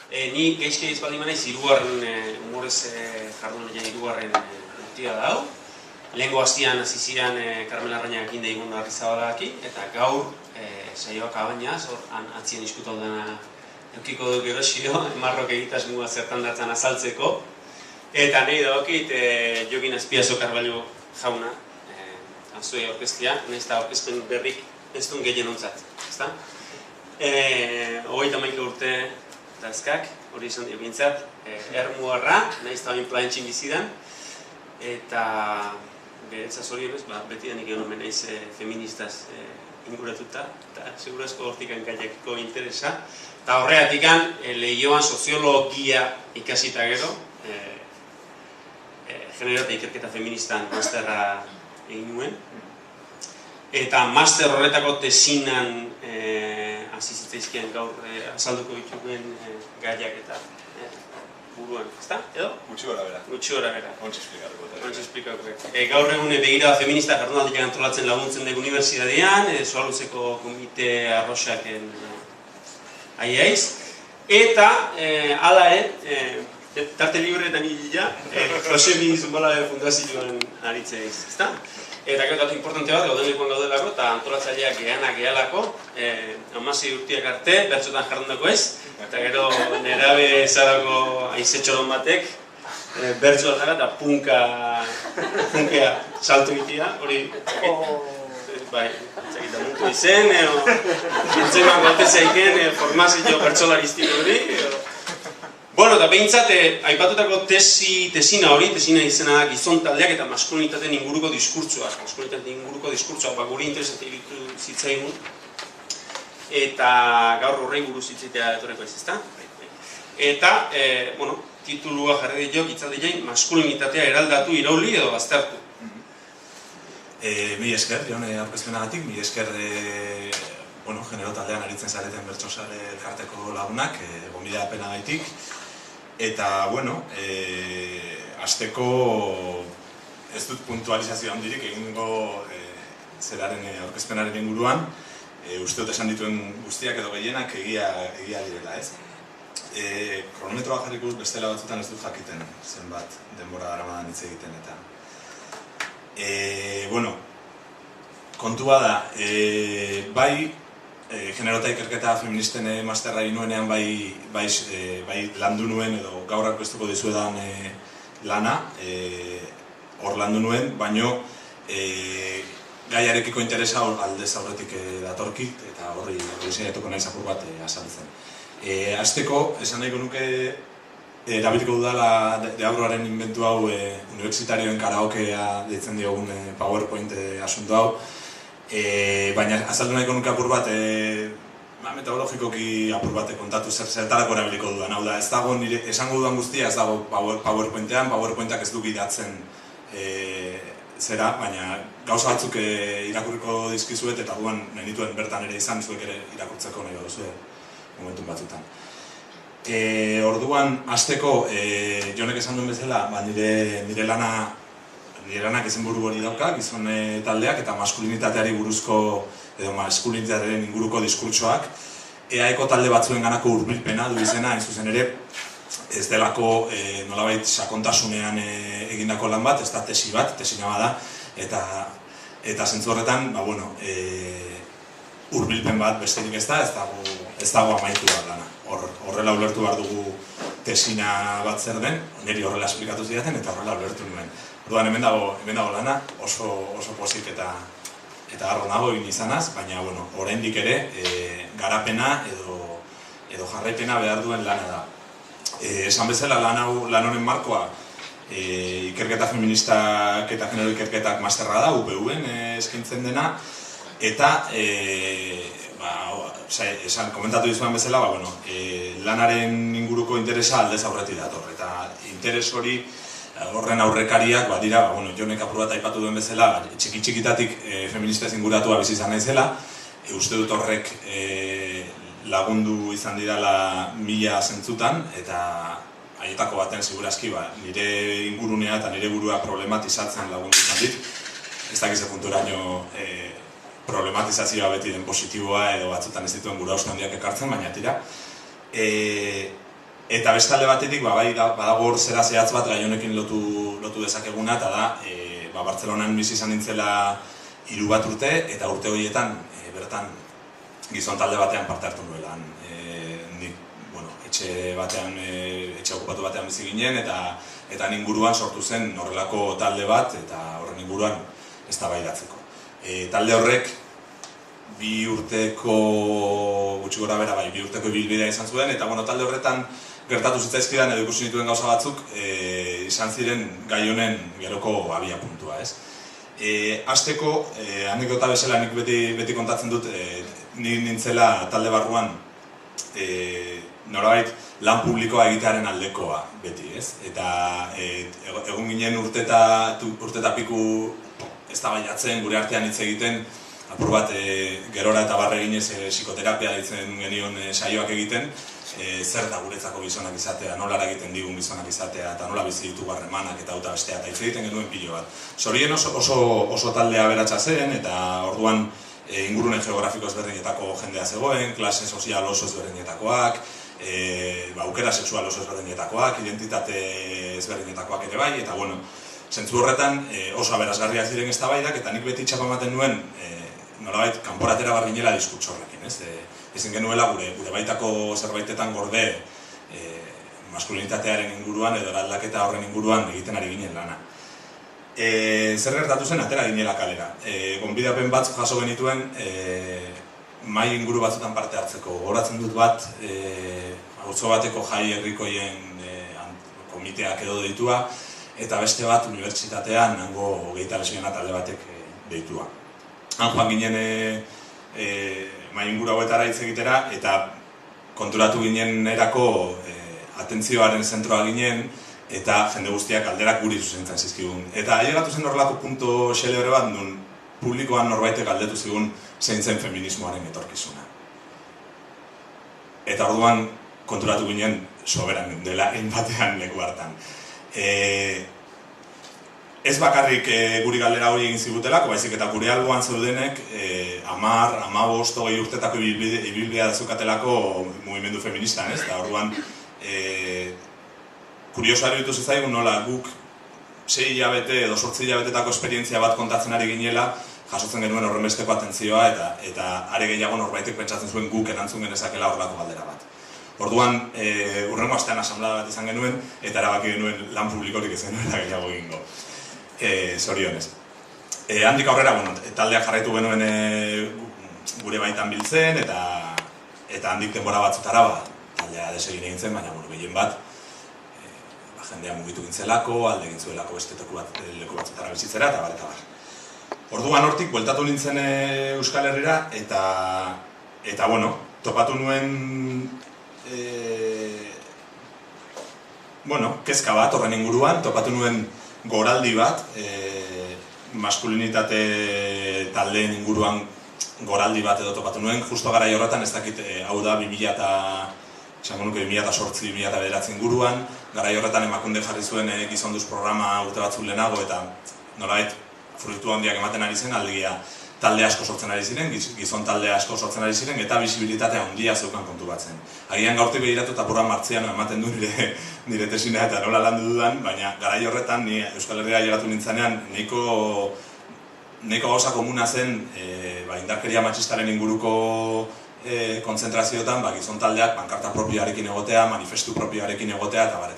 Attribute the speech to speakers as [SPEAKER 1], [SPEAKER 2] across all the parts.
[SPEAKER 1] Ni gaizke izbaldin manaiz, hirugarren humorez jardun egin hirugarren urtia da hau. Lehengo hastian hasi ziren Carmel Arrainak inde Igun Arrizabalarekin, eta gaur saioak abainaz, hor atzien iskutu dena eukiko duk erosio, Marrok egitasmoa zertan datzan azaltzeko. Eta nahi daukit Jokin Azpiazu Carballo jauna, zuei orkestia, nahiz eta orkespen berrik ez duen gehien ontzat, ezta? 31 urte dazkak, hori izan dio bintzat, ermuarra, nahiz eta bain plantxin bizidan, eta beretzaz hori emez, beti denik egon omen naiz feministaz inguratuta, eta segurazko hortikan gaiakiko interesa. Eta horreatikan, lehioan soziologia ikasita gero, genero eta ikerketa feministan masterra egin nuen. Eta master horretako tesinan hasi zitzaizkien gaur azalduko dituen gaiak eta buruan, ezta? Edo?
[SPEAKER 2] Gutxi gora bera.
[SPEAKER 1] Gutxi gora bera.
[SPEAKER 2] Ontsi esplikatuko.
[SPEAKER 1] Ontsi esplikatuko. Gaur egun begirada feminista jardunaldiak antolatzen laguntzen dugu unibertsitatean, Soaluzeko komite arroxaken aiaiz. Eta, hala tarte libreetan hilila, Josemi Zumbalabe Fundazioan aritzea ezta? Eta gero datu importante bat, gauden lekuan gaudelako, eta antolatzaileak gehalako, 16 urtiak arte, bertxotan jardundako ez, eta gero nerabe zarako aizetxoron batek, bertxoa dara eta punkea salto egitea, hori, bai, txakita mundu izen, entzeman gotezaiken formazio bertxolaristik hori, bueno, eta behintzat, aipatutako tesina hori, tesina izena da gizon taldeak eta maskulinitateen inguruko diskurtsoak. Maskulinitateen inguruko diskurtsoak, guri interesatik ditu zitzaigun. Eta gaur horrein buruz zitzitea etorreko ez, ezta? Eta, bueno, titulua jarri diok, itzaldi jain, maskulinitatea eraldatu, irauli edo baztertu.
[SPEAKER 2] Mi esker, jone aurkezpenagatik, mi esker, bueno, genero taldean aritzen zareten bertsozale elkarteko lagunak, gonbidea penagaitik. Eta, bueno, hasteko ez dut puntualizazio handirik egingo zeraren aurkezpenaren inguruan, uste dut esan dituen guztiak edo gehienak egia direla, ez? Kronometroa jarrikuz bestela batzutan ez dut jakiten zenbat denbora daramadan hitz egiten eta. Bueno, kontua da, bai, genero eta ikerketa feministen masterra nuenean bai landu nuen edo gaur aurkeztuko dizuedan lana, hor landu nuen, baino gaiarekiko interesa aldez aurretik datorkit eta horri saiatuko naiz apur bat azaltzen. Hasteko, esan nahiko nuke erabiliko dudala Deabruaren inventu hau unibertsitarioen karaokea deitzen diogun PowerPoint asunto hau. Baina azaldu nahiko nuke apur bat, metodologikoki apur bat kontatu zertarako erabiliko dudan. Hau da, ez dago nire esango dudan guztia, ez dago PowerPointean, PowerPointak ez du gidatzen zera, baina gauza batzuk irakurriko dizkizuet eta duan nahi nituen bertan ere izan, zuek ere irakurtzeko nahi duzu momentun batzutan. Orduan, hasteko, Jonek esan duen bezala, nire lanak izenburu hori dauka, gizon taldeak eta maskulinitateari buruzko edo maskulinitatearen inguruko diskurtsoak. EAeko talde batzuen ganako hurbilpena du izena, hain zuzen ere, ez delako nolabait sakontasunean egindako lan bat, ez da tesi bat, tesina bada, eta zentzu horretan, hurbilpen bat besterik ez dago amaitu bat lana. Horrela ulertu behar dugu tesina bat zer den, niri horrela esplikatu zidaten eta horrela ulertu nuen. Orduan hemen dago lana, oso pozik eta arro nago egin izanaz, baina oraindik ere garapena edo jarraipena behar duen lana da. Esan bezala lan honen markoa ikerketa feministak eta genero ikerketak masterra da, UPU-en eskaintzen dena, eta esan komentatu dizuan bezala, lanaren inguruko interesa aldez aurretik dator, eta interes hori horren aurrekariak, dira, Jonek apur bat aipatu duen bezala, txiki-txikitatik feministez inguratua bizi izan naizela, uste dut horrek lagundu izan didala 1000 zentzutan, eta haietako baten segurazki, nire ingurunea eta nire burua problematizatzen lagundu izan dit. Ez dakize punturaino problematizazioa beti den positiboa edo batzutan ez dituen gura handiak ekartzen, baina tira. Eta bestalde batetik, badago hor zera zehatz bat gai honekin lotu dezakeguna, eta da, Bartzelonan bizi izan nintzela 3 bat urte, eta urte horietan bertan gizon talde batean parte hartu nuela. Nik, etxe okupatu batean bizi ginen, eta inguruan sortu zen horrelako talde bat, eta horren inguruan eztabaidatzeko. Talde horrek 2 urteko gutxi gora bera, 2 urteko ibilbidea izan zuen, eta talde horretan gertatu zitzaizkidan edo ikusi nituen gauza batzuk izan ziren gai honen geroko abia puntua, ez? Hasteko, anekdota bezala nik beti kontatzen dut, ni nintzela talde barruan norabait lan publikoa egitearen aldekoa beti, ez? Eta egun ginen urte eta piku eztabaidatzen, gure artean hitz egiten, apur bat gerora eta barre eginez psikoterapia ditzen genion saioak egiten, zer da guretzako gizonak izatea, nola egiten digun gizonak izatea, eta nola bizi ditugu harremanak eta uta bestea, eta hitz egiten genuen pilo bat. Zorien oso taldea aberatsa zen, eta orduan ingurune geografiko ezberdinetako jendea zegoen, klase sozial oso ezberdinetakoak, aukera sexual oso ezberdinetakoak, identitate ezberdinetakoak ere bai, eta zentzu horretan oso aberasgarriak ziren eztabaidak, eta nik beti txapa ematen nuen nolabait kanporatera bar ginela diskurtso horrekin, ez? Ezin genuela gure baitako zerbaitetan gorde maskulinitatearen inguruan edo aldaketa horren inguruan egiten ari ginen lana. Zer gertatu zen, atera ginela kalera. Gonbidapen batzuk jaso genituen mahai inguru batzutan parte hartzeko. Gogoratzen dut bat, auzo bateko jai herrikoien komiteak edo deitua, eta beste bat unibertsitatean hango 20 lesbiana talde batek deitua. Han joan ginen mahai inguru hauetara hitz egitera, eta konturatu ginen erako atentzioaren zentroa ginen, eta jende guztiak galderak guri zuzentzen zizkigun. Eta ailegatu zen horrelako punto xelebre bat, nun publikoan norbaitek galdetu zigun zein zen feminismoaren etorkizuna. Eta orduan konturatu ginen soberan dela batean leku hartan. Ez bakarrik guri galdera hori egin zigutelako, baizik eta gure alboan zeudenek 10, 15, 20 urtetako ibilbidea zukatelako mugimendu feministan, ez? Eta orduan kuriosoa iruditu zitzaigun nola guk 6 hilabete edo 8 hilabetetako esperientzia bat kontatzen ari ginela, jasotzen genuen horrenbesteko atentzioa, eta are gehiago norbaitek pentsatzen zuen guk erantzun genezakela horrelako galdera bat. Orduan, hurrengo astean asamblea bat izan genuen, eta erabaki genuen lan publikorik ez genuela gehiago egingo. Zorionez. Handik aurrera, taldeak jarraitu genuen gure baitan biltzen, eta handik denbora batzutara taldea desegin egin zen, baina gehien bat jendea mugitu gintzelako, alde gintzuelako beste leku batzutara bizitzera, eta bar. Orduan hortik, bueltatu nintzen Euskal Herrira, eta topatu nuen kezka bat horren inguruan, topatu nuen goraldi bat, maskulinitate taldeen inguruan goraldi bat edo topatu nuen, justo garai horretan, ez dakit, hau da 2008-2009 inguruan, garai horretan Emakunde jarri zuen gizonduz programa urte batzuk lehenago, eta nolabait fruitu handiak ematen ari zen, aldegia talde asko sortzen ari ziren, gizon talde asko sortzen ari ziren, eta bisibilitatea handia zeukan kontu batzen. Agian gaurtik begiratu eta purra Martziano ematen du nire tesina eta nola landu dudan, baina garai horretan ni Euskal Herria llegatu nintzanean nahiko gauza komuna zen indarkeria matxistaren inguruko kontzentrazioetan gizon taldeak pankarta propioarekin egotea, manifestu propioarekin egotea eta bar.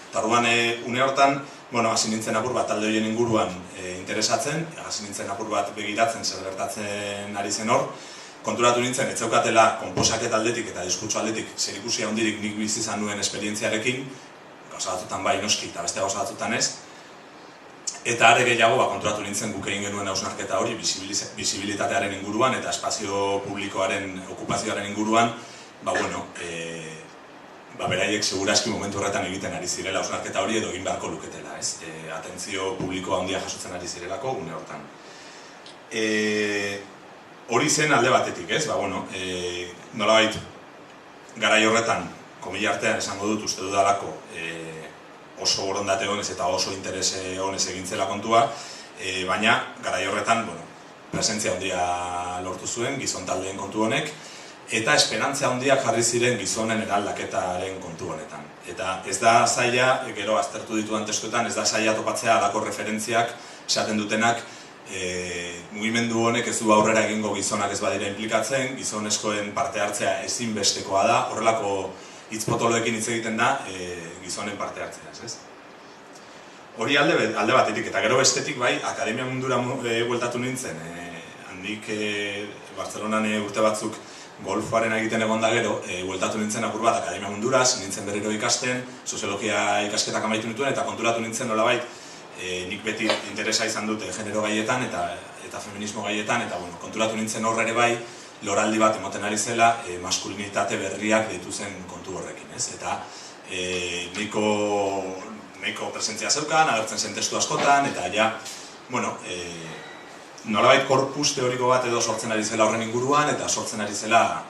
[SPEAKER 2] Eta orduan une hortan, hasi nintzen apur bat talde horien inguruan interesatzen, hasi nintzen apur bat begiratzen zer gertatzen ari zen hor, konturatu nintzen, ez zeukatela konposaketa aldetik eta diskurtso aldetik zerikusia handirik nik bizi izan nuen esperientziarekin, gauza batzutan bai noski eta beste gauza batzutan ez, eta are gehiago konturatu nintzen guk egin genuen hausnarketa hori bisibilitatearen inguruan eta espazio publikoaren okupazioaren inguruan, beraiek segurazki momentu horretan egiten ari zirela hausnarketa hori edo egin beharko luketela, ez? Atentzio publikoa handia jasotzen ari zirelako gune hortan. Hori zen alde batetik, ez? Nolabait, garai horretan, komila artean esango dut uste dudalako oso borondate honez eta oso interese honez egintzela kontua, baina garai horretan, presentzia handia lortu zuen, gizon taldeen kontu honek, eta esperantzia handiak jarri ziren gizonen eraldaketaren kontu honetan. Eta ez da zaila, gero aztertu ditudan testuetan, ez da zaila topatzea alako referentziak esaten dutenak mugimendu honek ez du aurrera egingo gizonak ez badira implikatzen, gizonezkoen parte hartzea ezinbestekoa da, horrelako hitzpotoloekin hitz egiten da gizonen parte hartzea, ez? Hori alde batetik, eta gero bestetik bai, akademia mundura bueltatu nintzen, handik Bartzelonan urte batzuk golfaren egiten egon da gero, bueltatu nintzen apur bat akademia munduraz, nintzen berriro ikasten, soziologia ikasketak amaitu nituen, eta konturatu nintzen nolabait, nik beti interesa izan dute genero gaietan eta feminismo gaietan, eta konturatu nintzen horre ere bai, loraldi bat emoten ari zela, maskulinitate berriak deitu zen kontu horrekin, ez? Eta nahiko presentzia zeukan, agertzen zen testu askotan, eta ja, nolabait korpus teoriko bat edo sortzen ari zela horren inguruan, eta sortzen ari zela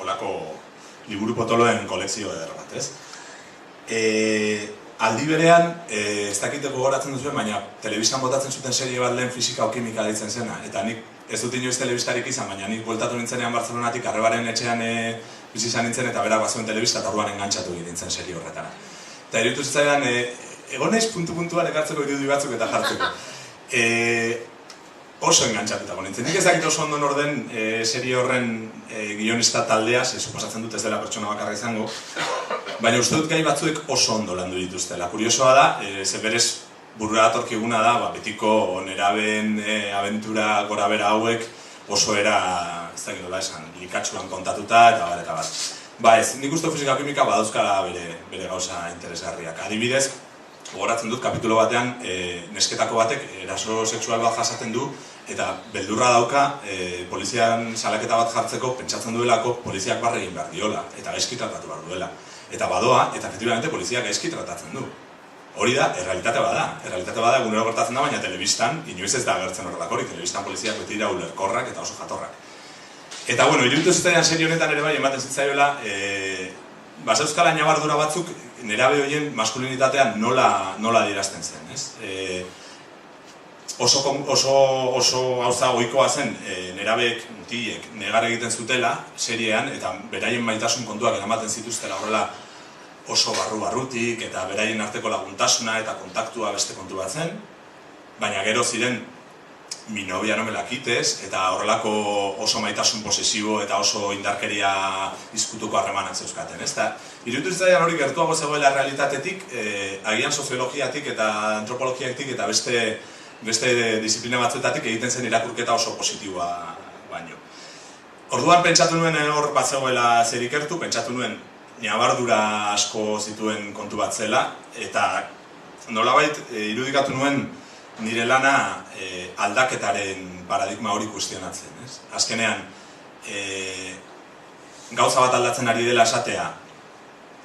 [SPEAKER 2] olako liburu potoloen kolekzio eder bat, ez? Aldi berean, ez dakiteko gogoratzen duzuen, baina telebistan botatzen zuten serie bat lehen fisika o kimika ditzen zena, eta nik ez dut inoiz telebistarik izan, baina nik bueltatu nintzenean Bartzelonatik Arrebaren etxean bizi izan nintzen, eta berak bazuen telebista eta orduan engantzatu nintzen serie horretara. Eta iruditu zitzaidan, egon naiz puntu-puntuan ekartzeko irudi batzuk eta jartzeko. Oso engantzatuta nintzen. Nik ez dakit oso ondo norden serie horren guionista taldea, suposatzen dut ez dela pertsona bakarra izango, baina uste dut gai batzuek oso ondo landu dituztela. Kuriosoa da, ze berez burura datorkiguna da, betiko nerabeen abentura gorabera hauek oso era, ez dakit nola esan, likatsuan kontatuta eta bat. Ba ez, nik uste fisika kimika badauzkala bere gauza interesgarriak. Adibidez, gogoratzen dut kapitulo batean nesketako batek eraso sexual bat jasaten du eta beldurra dauka polizian salaketa bat jartzeko pentsatzen duelako poliziak barre egin behar diola eta gaizki tratatu behar duela. Eta badoa, eta efektibamente poliziak gaizki tratatzen du. Hori da, errealitate bada, egunero gertatzen da, baina telebistan, inoiz ez da agertzen horrelakori, telebistan poliziak beti dira ulerkorrak eta oso jatorrak. Eta iruditu zitzaidan serie honetan ere bai, ematen zitzaioela, bazeuzkala ñabardura batzuk nerabe horien maskulinitatean nola adierazten zen, ez? Oso gauza ohikoa zen nerabeek, mutilek, negar egiten zutela seriean, eta beraien maitasun kontuak eramaten zituztela horrela oso barrutik, eta beraien arteko laguntasuna eta kontaktua beste kontu bat zen, baina gero ziren mi novia no me la quites, eta horrelako oso maitasun posesibo eta oso indarkeria izkutuko harremanak zeuzkaten, ez? Iruditu zitzaidan hori gertuago zegoela realitatetik, agian soziologiatik eta antropologiatik eta beste disiplina batzuetatik egiten zen irakurketa oso positiboa baino. Orduan pentsatu nuen hor bat zegoela zer ikertu, pentsatu nuen ñabardura asko zituen kontu bat zela, eta nolabait irudikatu nuen nire lana aldaketaren paradigma hori kuestionatzen, ez? Azkenean, gauza bat aldatzen ari dela esatea,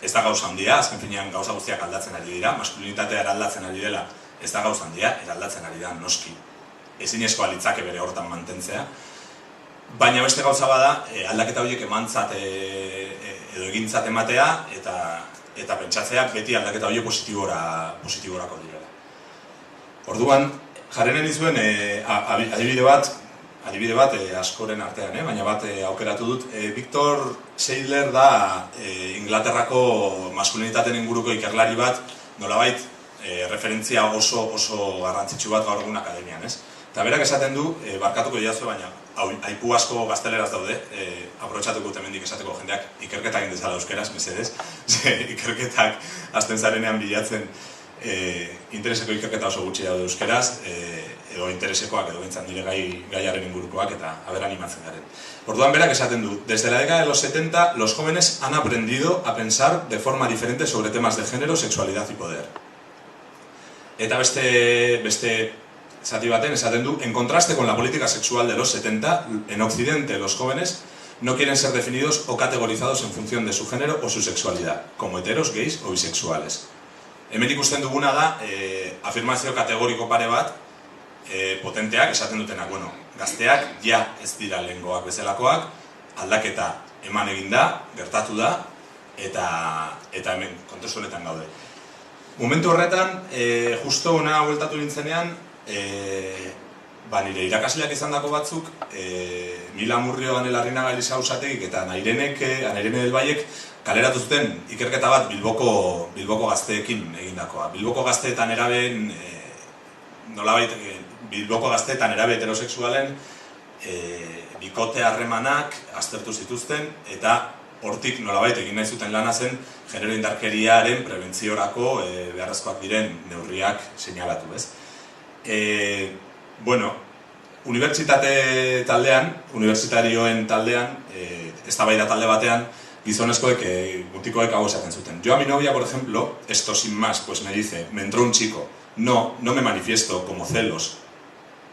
[SPEAKER 2] ez da gauza handia, azken finean gauza guztiak aldatzen ari dira, maskulinitatea eraldatzen ari dela, ez da gauza handia, eraldatzen ari da noski. Ezinezkoa litzake bere hortan mantentzea, baina beste gauza bada, aldaketa horiek emantzat edo egintzat ematea, eta pentsatzea beti aldaketa horiek positiborako direla. Orduan, jarrenen izuen adibide bat askoren artean, baina bat aukeratu dut. Victor Seidler da Inglaterrako maskulinitateen inguruko ikerlari bat, nolabait referentzia oso garrantzitsu bat gaur egun akademian, ez? Eta berak esaten du, barkatuko diazue, baina aipu asko gazteleraz daude, aprobetxatuko dut hemendik esateko jendeak ikerketak egin dezala euskeraz, mesedez, ikerketak hasten zarenean bilatzen intereseko ikerketa oso gutxi daude euskeraz, edo interesekoak edo bintzan dire gaiaren ingurukoak eta haber animatzen garen. Orduan berak esaten du, desde la década de los 70 los jóvenes han aprendido a pensar de forma diferente sobre temas de género, sexualidad y poder. Eta beste zati baten esaten du, en contraste con la política sexual de los 70, en Occidente los jóvenes no quieren ser definidos o categorizados en función de su género o su sexualidad, como heteros, gays o bisexuales. Hemen ikusten duguna da, afirmazio kategoriko pare bat, potenteak esaten dutenak, gazteak ja ez dira lehengoak bezalakoak, aldaketa eman egin da, gertatu da, eta hemen kontestu honetan gaude. Momentu horretan, justo hona bueltatu nintzenean, nire irakasleak izandako batzuk, Mila Murrio, Ane Larrinaga, Elisa Usategik eta Nairene Delbaiek kaleratu zuten ikerketa bat Bilboko gazteekin egindakoa. Bilboko gazteetan erabeen, nolabait, Bilboko gazteetan erabe heterosexualen bikote harremanak aztertu zituzten eta hortik nolabait egin nahi zuten lana zen genero indarkeriaren prebentziorako beharrezkoak diren neurriak seinalatu, ez? Unibertsitarioen taldean, eztabaida talde batean, gizonezkoek, mutikoek hau esaten zuten. Yo a mi novia, por ejemplo, esto sin más, pues me dice, me entró un chico. No me manifiesto como celos,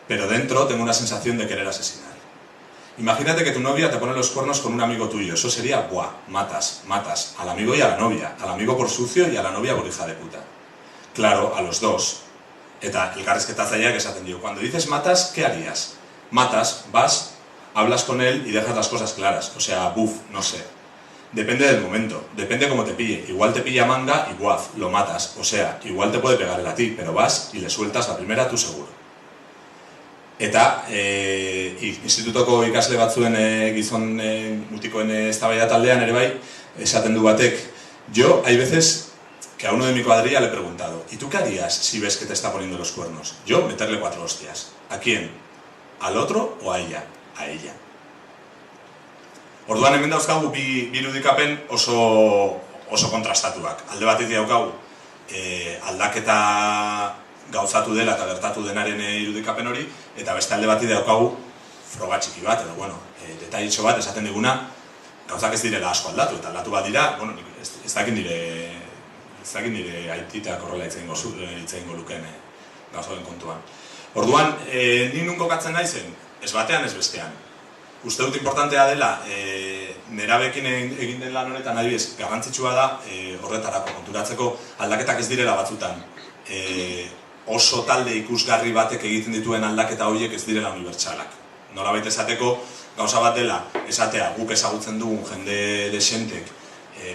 [SPEAKER 2] pero dentro tengo una sensación de querer asesinar. Imagínate que tu novia te pone los cuernos con un amigo tuyo, eso sería, buah, matas, al amigo y a la novia, al amigo por sucio y a la novia por hija de puta. Claro, a los dos. Eta elkarrizketatzaileak esaten dio, cuando dices matas, ¿qué harías? Matas, vas, hablas con él y dejas las cosas claras, o sea, no sé. Depende del momento, depende cómo te pille. Igual te pilla manga y guaf, lo matas, o sea, igual te puede pegar él a ti, pero vas y le sueltas la primera tú seguro. Eta institutoko ikasle batzuen gizon mutikoen eztabaida taldean ere bai, esaten du batek, yo hay veces que a uno de mi cuadrilla le he preguntado, ¿y tú qué harías si ves que te está poniendo los cuernos? Yo, meterle 4 hostias. ¿A quién? ¿Al otro o a ella? A ella. Orduan hemen dauzkagu bi irudikapen oso kontrastatuak. Alde batetik daukagu aldaketa gauzatu dela eta gertatu denaren irudikapen hori, eta beste alde batetik daukagu froga txiki bat, edo, detailitxo bat esaten diguna, gauzak ez direla asko aldatu, eta aldatu bat dira, ez dakit nire aititeak horrela itzaingo lukeen gauzoen kontuan. Orduan, ni nun kokatzen naizen, ez batean ez bestean. Uste dut importantea dela, nerabekin egin den lan honetan adibidez, garrantzitsua da horretarako konturatzeko aldaketak ez direla batzutan. Oso talde ikusgarri batek egiten dituen aldaketa horiek ez direla unibertsalak. Nolabait esateko, gauza bat dela, esatea guk ezagutzen dugun jende desentek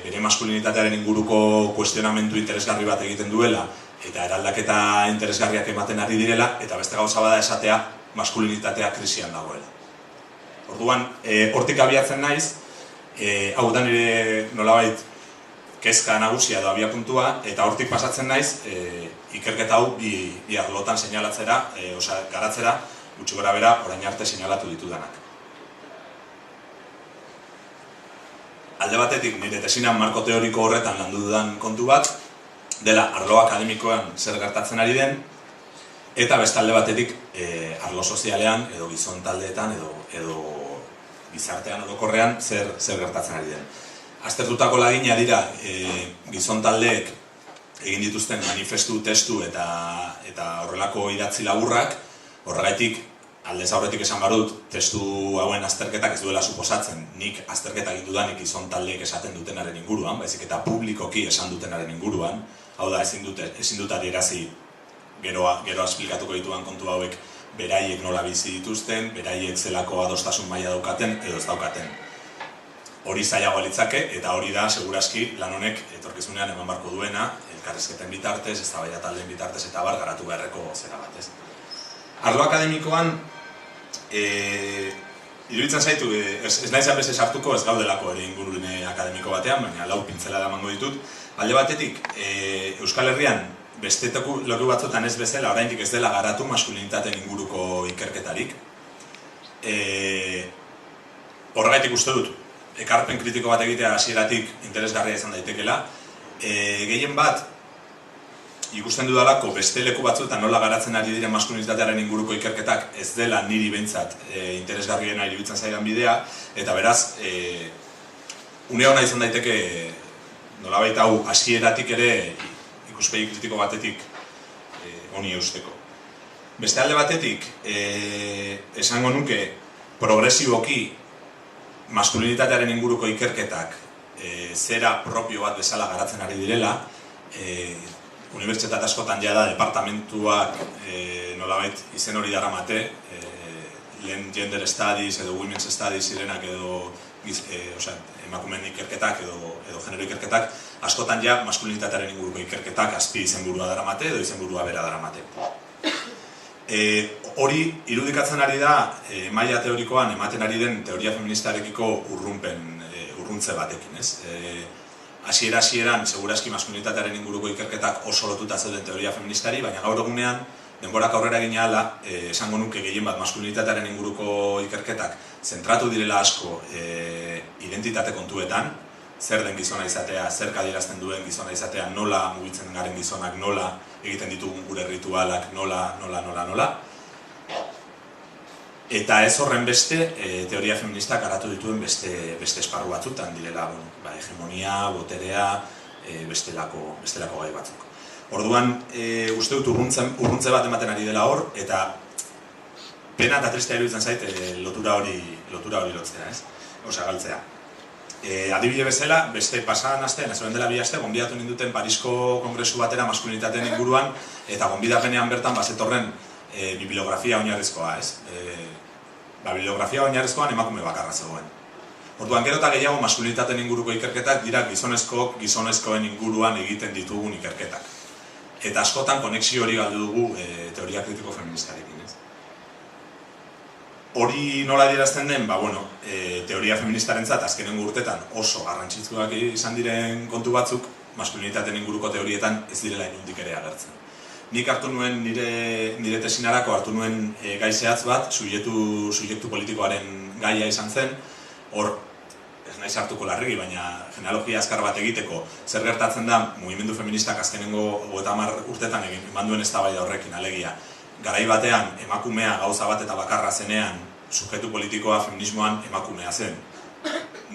[SPEAKER 2] bere maskulinitatearen inguruko kuestionamendu interesgarri bat egiten duela eta eraldaketa interesgarriak ematen ari direla, eta beste gauza bada esatea maskulinitatea krisian dagoela. Orduan, hortik abiatzen naiz, hau da nire nolabait kezka nagusia edo abiapuntua, eta hortik pasatzen naiz ikerketa hau bi arlotan seinalatzera, garatzera, gutxi gora bera, orain arte seinalatu ditudanak. Alde batetik, nire tesinan marko teoriko horretan landu dudan kontu bat, dela arlo akademikoan zer gertatzen ari den, eta beste alde batetik arlo sozialean, edo gizon taldeetan, edo gizartean orokorrean zer gertatzen ari den. Aztertutako lagina dira gizon taldeek egin dituzten manifestu, testu eta horrelako idatzi laburrak, horregaitik aldez aurretik esan barut, testu hauen azterketak ez duela suposatzen nik azterketa egin dudanik gizon taldeek esaten dutenaren inguruan, baizik eta publikoki esan dutenaren inguruan, hau da ezin dut adierazi gero esplikatuko dituan kontu hauek beraiek nola bizi dituzten, beraiek zelako adostasun maila daukaten edo ez daukaten. Hori zailagoa litzake, eta hori da, segurazki, lan honek etorkizunean eman barko duena, elkarrizketen bitartez, eztabaida taldeen bitartez eta bar garatu beharreko zera bat, ez. Arlo akademikoan, iruditzen zaitu, ez nahi zanbez sartuko ez gaudelako ere ingurune akademiko batean, baina lau pintzela da emango ditut. Alde batetik, Euskal Herrian, beste leku batzutan ez bezala, oraindik ez dela garatu maskulinitateen inguruko ikerketarik. Horregaitik uste dut, ekarpen kritiko bat egitea hasieratik interesgarria izan daitekela. Gehien bat, ikusten dudalako beste leku batzuetan nola garatzen ari diren maskulinitatearen inguruko ikerketak ez dela niri behintzat interesgarriena iruditzen zaidan bidea, eta beraz, une hona izan daiteke nolabait hau hasieratik ere ikuspegi kritiko batetik honi eusteko. Beste alde batetik, esango nuke progresiboki maskulinitatearen inguruko ikerketak zera propio bat bezala garatzen ari direla, unibertsitate askotan jada departamentuak nolabait izen hori daramate, lehen gender studies edo women's studies zirenak edo emakumeen ikerketak edo genero ikerketak, askotan ja maskulinitatearen inguruko ikerketak azpi izenburua daramate edo izenburua bera daramate. Hori irudikatzen ari da maila teorikoan ematen ari den teoria feministarekiko urruntze batekin, ez? Hasieran, segurazki maskulinitatearen inguruko ikerketak oso lotuta zeuden teoria feministari, baina gaur egunean, denborak aurrera egin ahala, esango nuke gehien bat maskulinitatearen inguruko ikerketak zentratu direla asko identitate kontuetan, zer den gizona izatea, zer adierazten duen gizona izatea, nola mugitzen garen gizonak, nola egiten ditugun gure ritualak, nola. Eta ez horren beste, teoria feministak garatu dituen beste esparru batzutan direla, hegemonia, boterea, bestelako gai batzuk. Orduan, uste dut urruntze bat ematen ari dela hor, eta pena eta tristea iruditzen zait lotura hori lotzea, ez? Osa, galtzea. Adibide bezala, beste pasadan astean, ez dela 2 aste, gonbidatu ninduten Parisko kongresu batera maskulinitateen inguruan, eta gonbidapenean bertan bazetorren bibliografia oinarrizkoa, ez? Bibliografia oinarrizkoan emakume bakarra zegoen. Orduan, gero eta gehiago maskulinitateen inguruko ikerketak dira gizonezkoen inguruan egiten ditugun ikerketak. Eta askotan konexio hori galdu dugu teoria kritiko feministarekin, ez? Hori nola adierazten den, teoria feministarentzat azkenengo urtetan oso garrantzitsuak izan diren kontu batzuk, maskulinitateen inguruko teorietan ez direla inundik ere agertzen. Nik hartu nuen nire tesinarako hartu nuen gai zehatz bat, subjektu politikoaren gaia izan zen, hor, ez naiz hartuko larregi, baina genealogia azkar bat egiteko, zer gertatzen da, mugimendu feministak azkenengo 50 urtetan eman duen eztabaida horrekin, alegia. Garai batean, emakumea gauza bat eta bakarra zenean, subjektu politikoa feminismoan emakumea zen.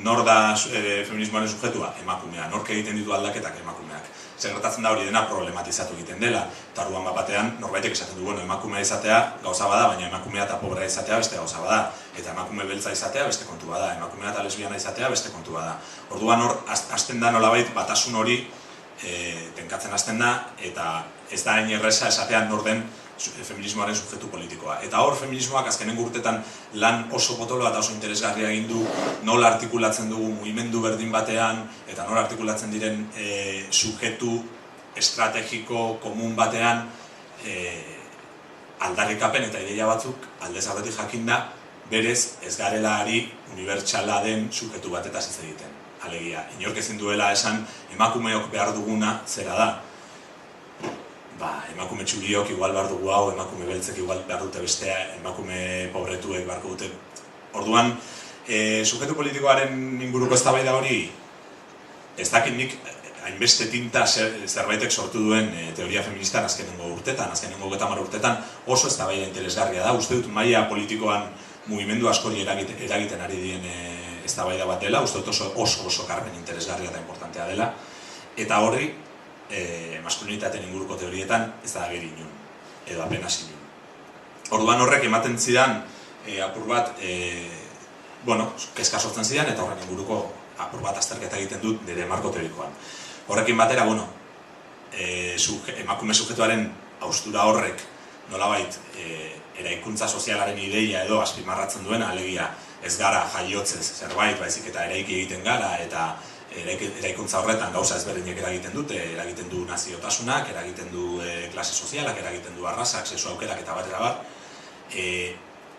[SPEAKER 2] Nor da feminismoaren subjektua? Emakumea. Nork egiten ditu aldaketak? Emakumeak. Zer gertatzen da hori dena problematizatu egiten dela. Eta orduan batean, norbaitek esaten du, emakumea izatea gauza bada, baina emakumea eta pobrea izatea beste gauza bada. Eta emakume beltza izatea beste kontu bada. Emakumea eta lesbiana izatea beste kontu bada. Orduan hor, hasten da nolabait batasun hori tenkatzen hasten da, eta ez da hain erreza esatean nor den feminismoaren subjektu politikoa. Eta hor, feminismoak azkenengo urtetan lan oso potoloa eta oso interesgarria egin du, nola artikulatzen dugu mugimendu berdin batean, eta nola artikulatzen diren subjektu estrategiko komun batean aldarrikapen eta ideia batzuk aldez aurretik jakinda, berez ez garela ari unibertsala den subjektu batetaz hitz egiten. Alegia, inork ezin duela esan emakumeok behar duguna zera da. Emakume txuriok igual behar dugu hau, emakume beltzek igual behar dute bestea, emakume pobretuek beharko dute. Orduan, subjektu politikoaren inguruko eztabaida hori, ez dakit nik hainbeste tinta zerbaitek sortu duen teoria feministan azkenengo urtetan, azkenengo 50 urtetan, oso eztabaida interesgarria da. Uste dut maila politikoan mugimendu askori eragiten ari dien eztabaida bat dela, uste dut oso karpen interesgarria eta importantea dela, eta horri, maskulinitateen inguruko teorietan ez da ageri inun, edo apenas inun. Orduan horrek ematen zidan apur bat, kezka sortzen zidan, eta horren inguruko apur bat azterketa egiten dut nire marko teorikoan. Horrekin batera, emakume subjektuaren haustura horrek nolabait eraikuntza sozialaren ideia edo azpimarratzen duena, alegia ez gara jaiotzez zerbait, baizik eta eraiki egiten gara, eta eraikuntza horretan gauza ezberdinek eragiten dute, eragiten du naziotasunak, eragiten du klase sozialak, eragiten du arrazak, sexu aukerak eta batera bat.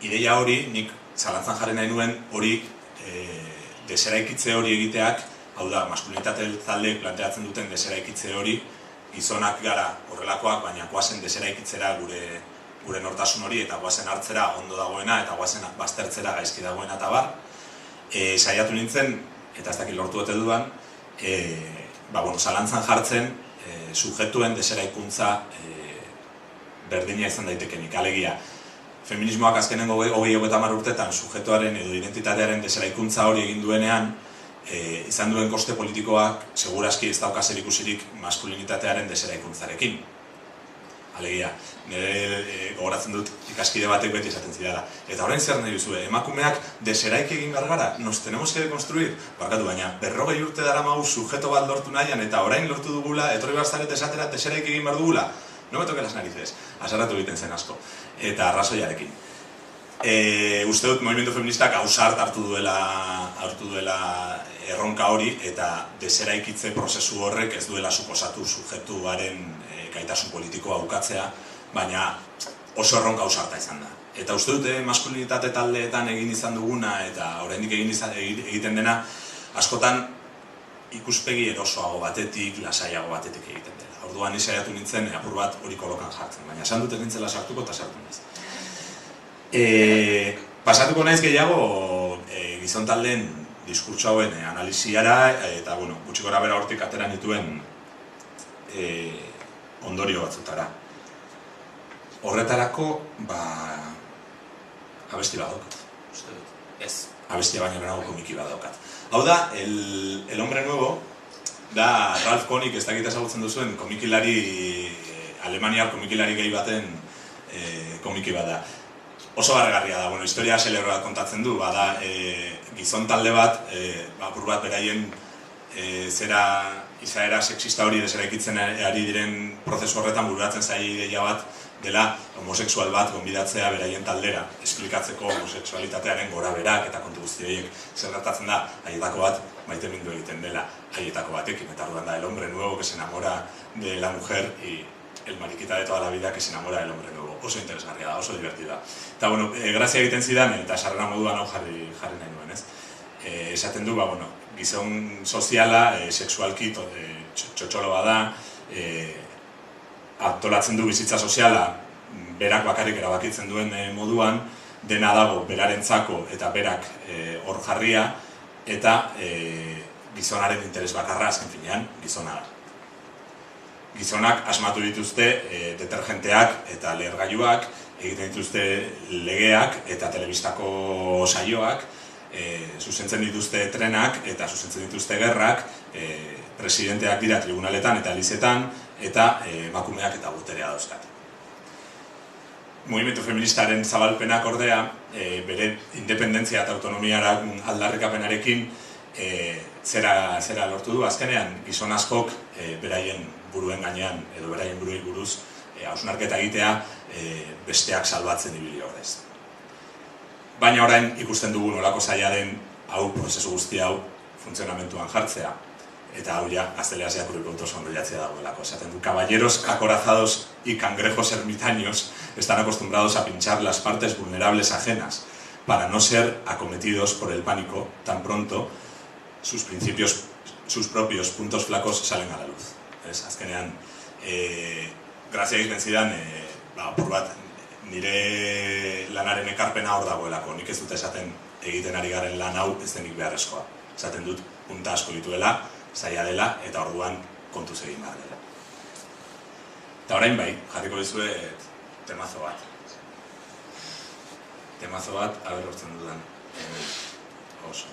[SPEAKER 2] Ideia hori, nik zalantzan jarri nahi nuen hori deseraikitze hori egiteak, hau da, maskulinitate taldeek planteatzen duten deseraikitze hori, gizonak gara horrelakoak, baina goazen deseraikitzera gure nortasun hori, eta goazen hartzera ondo dagoena, eta goazen baztertzera gaizki dagoena eta bar. Saiatu nintzen, eta ez dakit lortu ote dudan, zalantzan jartzen subjektuen deseraikuntza berdina izan daitekenik. Alegia, feminismoak azkenengo 20-30 urtetan subjektuaren edo identitatearen deseraikuntza hori egin duenean, izan duen koste politikoak segurazki ez dauka zerikusirik maskulinitatearen deseraikuntzarekin. Alegia, nire gogoratzen dut ikaskide batek beti esaten zidala. Eta orain zer nahi duzue, emakumeak deseraik egin gara, nos tenemos que dekonstruir. Barkatu, baina 40 urte daramagu sujeto bat lortu nahian, eta orain lortu dugula, etorri barzaret esatera deseraik egin behar dugula. No me toque las narices, asarratu egiten zen asko. Eta arrazoiarekin. Uste dut, movimendu feministak ausart hartu duela erronka hori, eta deseraikitze prozesu horrek ez duela suposatu subjektuaren gaitasun politikoa ukatzea, baina oso erronka ausarta izan da. Eta uste dute maskulinitate taldeetan egin izan duguna eta oraindik egiten dena askotan ikuspegi erosoago batetik, lasaiago batetik egiten dela. Orduan saiatu nintzen apur bat hori kolokan jartzen, baina esan dut ez nintzela sartuko eta sartu naiz. Pasatuko naiz gehiago gizon taldeen diskurtso hauen analiziara eta gutxi gorabehera hortik atera nituen ondorio batzutara. Horretarako, abesti badaukat.
[SPEAKER 1] Uste dut, ez.
[SPEAKER 2] Abestia baino lehenago komiki badaukat. Hau da, El Hombre Nuevo, da Ralph Koenig, ez dakit ezagutzen duzuen, komikilari, alemaniar komikilari gehi baten komiki bat da. Oso barregarria da, historia zelebro bat kontatzen du, bada gizon talde bat, apur bat beraien izaera sexista hori deseraikitzen ari diren prozesu horretan bururatzen zaila ideia bat dela homosexual bat gonbidatzea beraien taldera, esplikatzeko homosexualitatearen goraberak eta kontu guzti horiek. Zer gertatzen da, haietako bat maitemindu egiten dela haietako batekin, eta orduan da El Hombre Nuevo que se enamora de la mujer y el mariquita de toda la vida que se enamora del hombre nuevo. Oso interesgarria da, oso divertida. Eta, grazia egiten zidan, eta sarrera moduan hau jarri nahi nuen, ez? Esaten du, gizon soziala, sexualki txotxoloa da, antolatzen du bizitza soziala, berak bakarrik erabakitzen duen moduan, dena dago berarentzako eta berak hor jarria, eta gizonaren interes bakarra, azken finean, gizona da. Gizonak asmatu dituzte detergenteak eta lehergailuak, egiten dituzte legeak eta telebistako saioak, zuzentzen dituzte trenak eta zuzentzen dituzte gerrak, presidenteak dira tribunaletan eta elizetan, eta emakumeak eta boterea dauzkat. Mugimendu feministaren zabalpenak ordea, bere independentzia eta autonomiara aldarrikapenarekin zera lortu du. Azkenean, gizon askok beraien buruen gainean edo beraien buruei buruz hausnarketa egitea besteak salbatzen ibili ordez. Baina orain ikusten dugu nolako zaila den hau prozesu guzti hau funtzionamentuan jartzea. Eta hau ja, gazteleaz jakuriko sonroiatzea dagoelako. Esaten du, caballeros acorazados y cangrejos ermitaños están acostumbrados a pinchar las partes vulnerables ajenas para no ser acometidos por el pánico tan pronto sus propios puntos flacos salen a la luz. Azkenean, grazia egiten zidan, apur bat, nire lanaren ekarpena hor dagoelako. Nik ez dut esaten egiten ari garen lan hau ez denik beharrezkoa. Esaten dut, punta asko dituela, zaila dela, eta orduan kontuz egin behar dela. Eta orain bai, jarriko dizuet temazo bat. Temazo bat, haber hortzen dudan. Oso.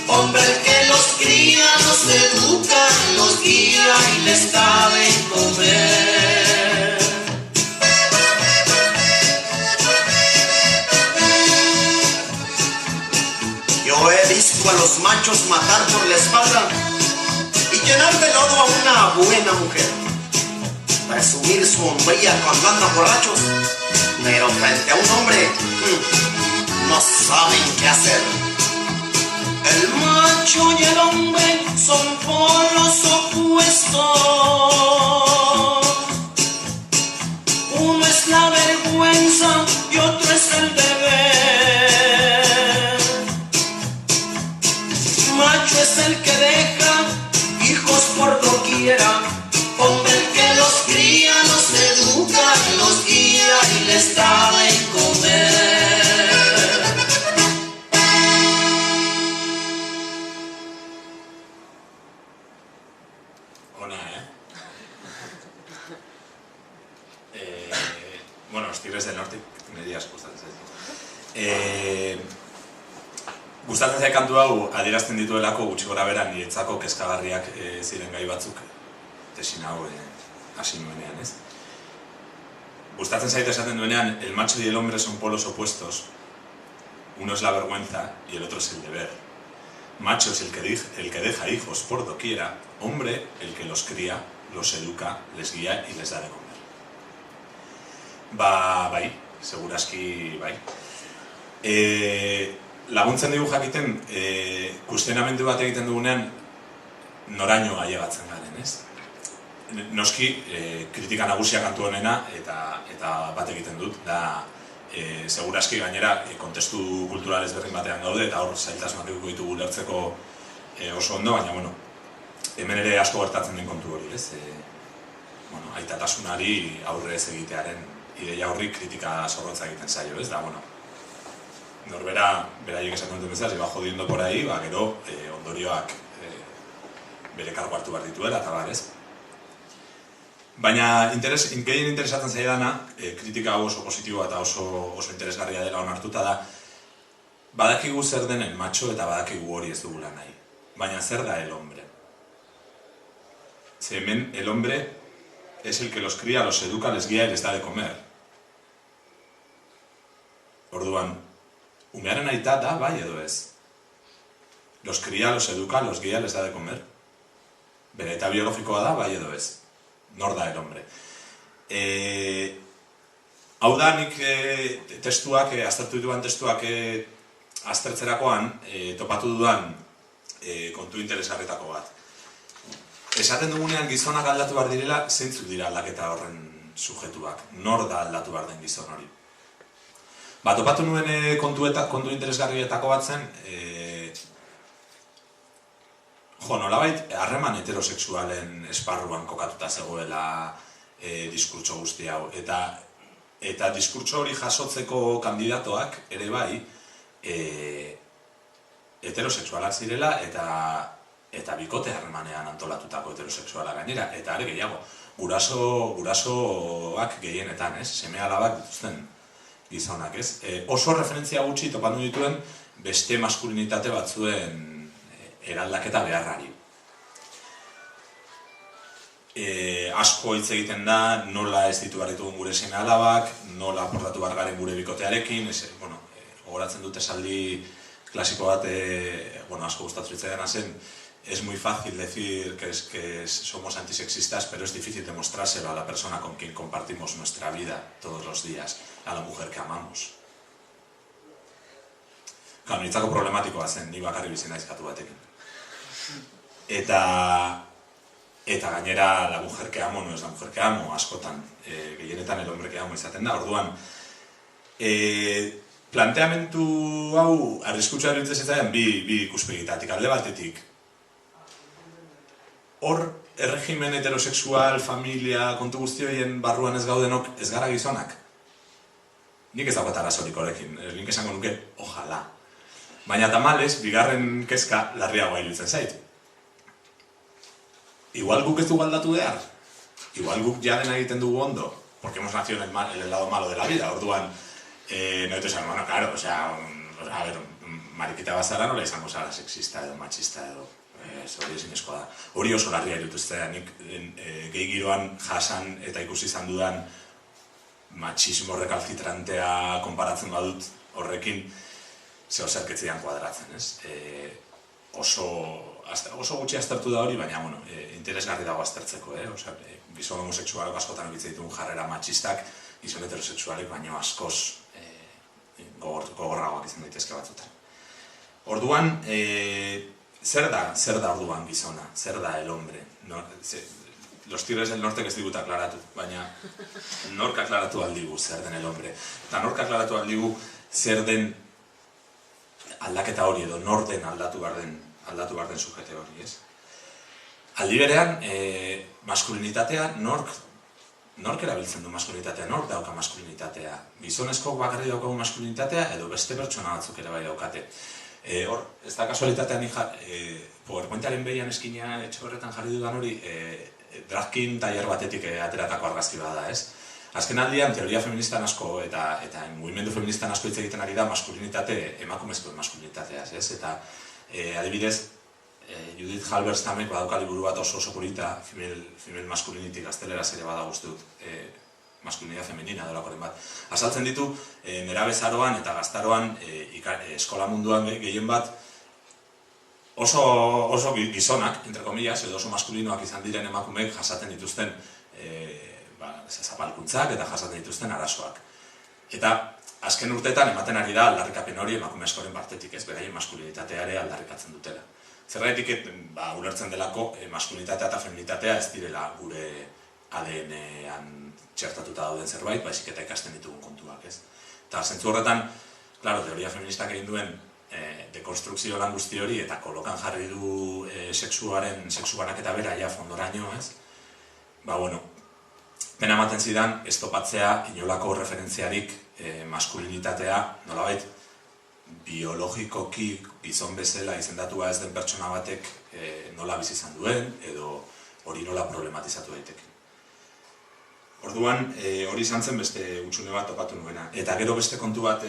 [SPEAKER 3] Hombre el que los cría, los educa, los guía. guía y les da de comer. Yo he visto a los machos matar por la espalda y llenar de lodo a una buena mujer, presumir su hombría cuando andan borrachos, pero frente a un hombre no saben qué hacer. El macho y el hombre son polos opuestos. Uno es la vergüenza y otro es el deber. Macho es el que deja hijos por doquiera, hombre el que los cría, los educa, los guía y les da de comer.
[SPEAKER 2] Bueno, los Tigres del Norte, medias gustatzen zaiz. Gustatzen zait kantu hau adierazten dituelako gutxi gora bera niretzako kezkagarriak ziren gai batzuk tesin hau hasi nuenean, ez? Gustatzen zait esaten duenean, el macho y el hombre son polos opuestos. Uno es la vergüenza y el otro es el deber. Macho es el que deja hijos por doquiera, hombre el que los cría, los educa, les guía y les da de comer. Bai, seguraski bai. Laguntzen digu jakiten, kuestionamendu bat egiten dugunean noraino ailegatzen garen, ez? Noski, kritika nagusia kantu honena eta bat egiten dut, da seguraski gainera kontestu kultural ezberdin batean gaude eta hor zailtasunak ditugu ulertzeko oso ondo, baina bueno, hemen ere asko gertatzen den kontu hori, ez? Aitatasunari aurre ez egitearen ideia horri kritika zorrotza egiten zaio, ez da, bueno, norbera, beraiek esaten duten bezala, iba jodiendo por ahí, gero ondorioak bere kargu hartu behar dituela, eta bar, ez? Baina, gehien interesatzen zaidana, kritika hau oso positiboa eta oso interesgarria dela onartuta da, badakigu zer denen macho eta badakigu hori ez dugula nahi. Baina zer da el hombre? Ze hemen, el hombre es el que los cría, los educa, les guía y les da de comer. Orduan, umearen aita da bai edo ez? Los cría, los educa, los guía, les da de comer. Bere eta biologikoa da bai edo ez? Nor da el hombre? Hau da nik testuak, aztertu dituan testuak aztertzerakoan topatu dudan kontu interesgarretako bat. Esaten dugunean gizonak aldatu behar direla, zeintzuk dira aldaketa horren sujetuak. Nor da aldatu behar den gizon hori. Topatu nuen kontu interesgarrietako bat zen, nolabait harreman heterosexualen esparruan kokatuta zegoela diskurtso guzti hau. Eta diskurtso hori jasotzeko kandidatoak ere bai heterosexualak zirela eta bikote harremanean antolatutako heterosexuala gainera. Eta are gehiago, gurasoak gehienetan, ez? Seme-alabak dituzten gizonak, ez? Oso referentzia gutxi topatu dituen beste maskulinitate batzuen eraldaketa beharrari. Asko hitz egiten da, nola ez ditu behar ditugun gure seme-alabak, nola portatu behar garen gure bikotearekin, gogoratzen dut esaldi klasiko bat, asko gustatu zitzaidan zen, es muy fácil decir que somos antisexistas, pero es difícil demostrárselo a la persona con quien compartimos nuestra vida todos los días, a la mujer que amamos. Claro, niretzako problematikoa zen, ni bakarri bizi naiz katu batekin. Eta gainera, la mujer que amo no es la mujer que amo, askotan, gehienetan el hombre que amo izaten da. Orduan, planteamendu hau arriskutsa eruditzen zitzaidan bi ikuspegitatik, alde batetik. Hor, erregimen heterosexual, familia, kontu guzti horien barruan ez gaudenok ez gara gizonak. Nik ez daukat arazorik horrekin, nik esango nuke, ojala. Baina tamalez, bigarren kezka larriagoa iruditzen zait. Igual guk ez dugu aldatu behar. Igual guk ja dena egiten dugu ondo, porque hemos nacido en el lado malo de la vida. Orduan, no te saben, bueno, claro, a ver, marikita bazara nola izango zara sexista edo machista edo, hori ezinezkoa da. Hori oso larria irutuztea, nik gehi giroan jasan eta ikusi izan dudan machismo rekalcitrantea konparatzen badut horrekin, zeo zerketzean kuadratzen, ez? Oso gutxi aztertu da hori, baina, interesgarri dago aztertzeko, gizon homosexualok askotan egitzen ditugun jarrera machistak, gizon heterosexualek baino askoz gogorragoak izan daitezke batzutan. Orduan, zer da orduan gizona? Zer da el hombre? Los Tigres del Norte ez digut aklaratu, baina nork aklaratu aldigu zer den el hombre. Eta nork aklaratu aldigu zer den aldaketa hori edo nor den aldatu behar den sujete hori, ez? Aldi berean, maskulinitatea nork erabiltzen du maskulinitatea, nork dauka maskulinitatea. Gizonezko bakarri daukagu maskulinitatea edo beste pertsona batzuk ere bai daukate. Hor, ez da kasualitatean PowerPointaren behian eskina etxe horretan jarri dudan hori drag-king tailer batetik ateratako argazki bada, ez? Azken aldian, teoria feministan asko eta mugimendu feministan asko hitz egiten ari da maskulinitate, emakumezko maskulinitateaz, ez? Eta adibidez, Judith Halberstamek badauka liburu bat oso polita, Female Masculinity gazteleraz ere bada guzti dut, maskulinidad femenina dolakoren bat. Azaltzen ditu, nerabezaroan eta gaztaroan eskola munduan gehien bat oso gizonak, entre comillas, edo oso maskulinoak izan diren emakumeek jasaten dituzten zapalkuntzak eta jasaten dituzten arazoak. Eta azken urteetan ematen ari da aldarrikapen hori emakume askoren partetik, ez, beraien maskulinitatea ere aldarrikatzen dutela. Zergatik ulertzen delako maskulinitatea eta feminitatea ez direla gure ADN-an txertatuta dauden zerbait, baizik eta ikasten ditugun kontuak, ez. Eta zentzu horretan, klaro, teoria feministak egin duen dekonstrukzio lan guzti hori eta kolokan jarri du sexu banaketa bera ja fondoraino, ez. Pena ematen zidan, ez topatzea inolako referentziarik maskulinitatea, nolabait, biologikoki gizon bezala izendatua ez den pertsona batek nola bizi izan duen, edo hori nola problematizatu daiteke. Orduan, hori izan zen beste hutsune bat topatu nuena. Eta gero beste kontu bat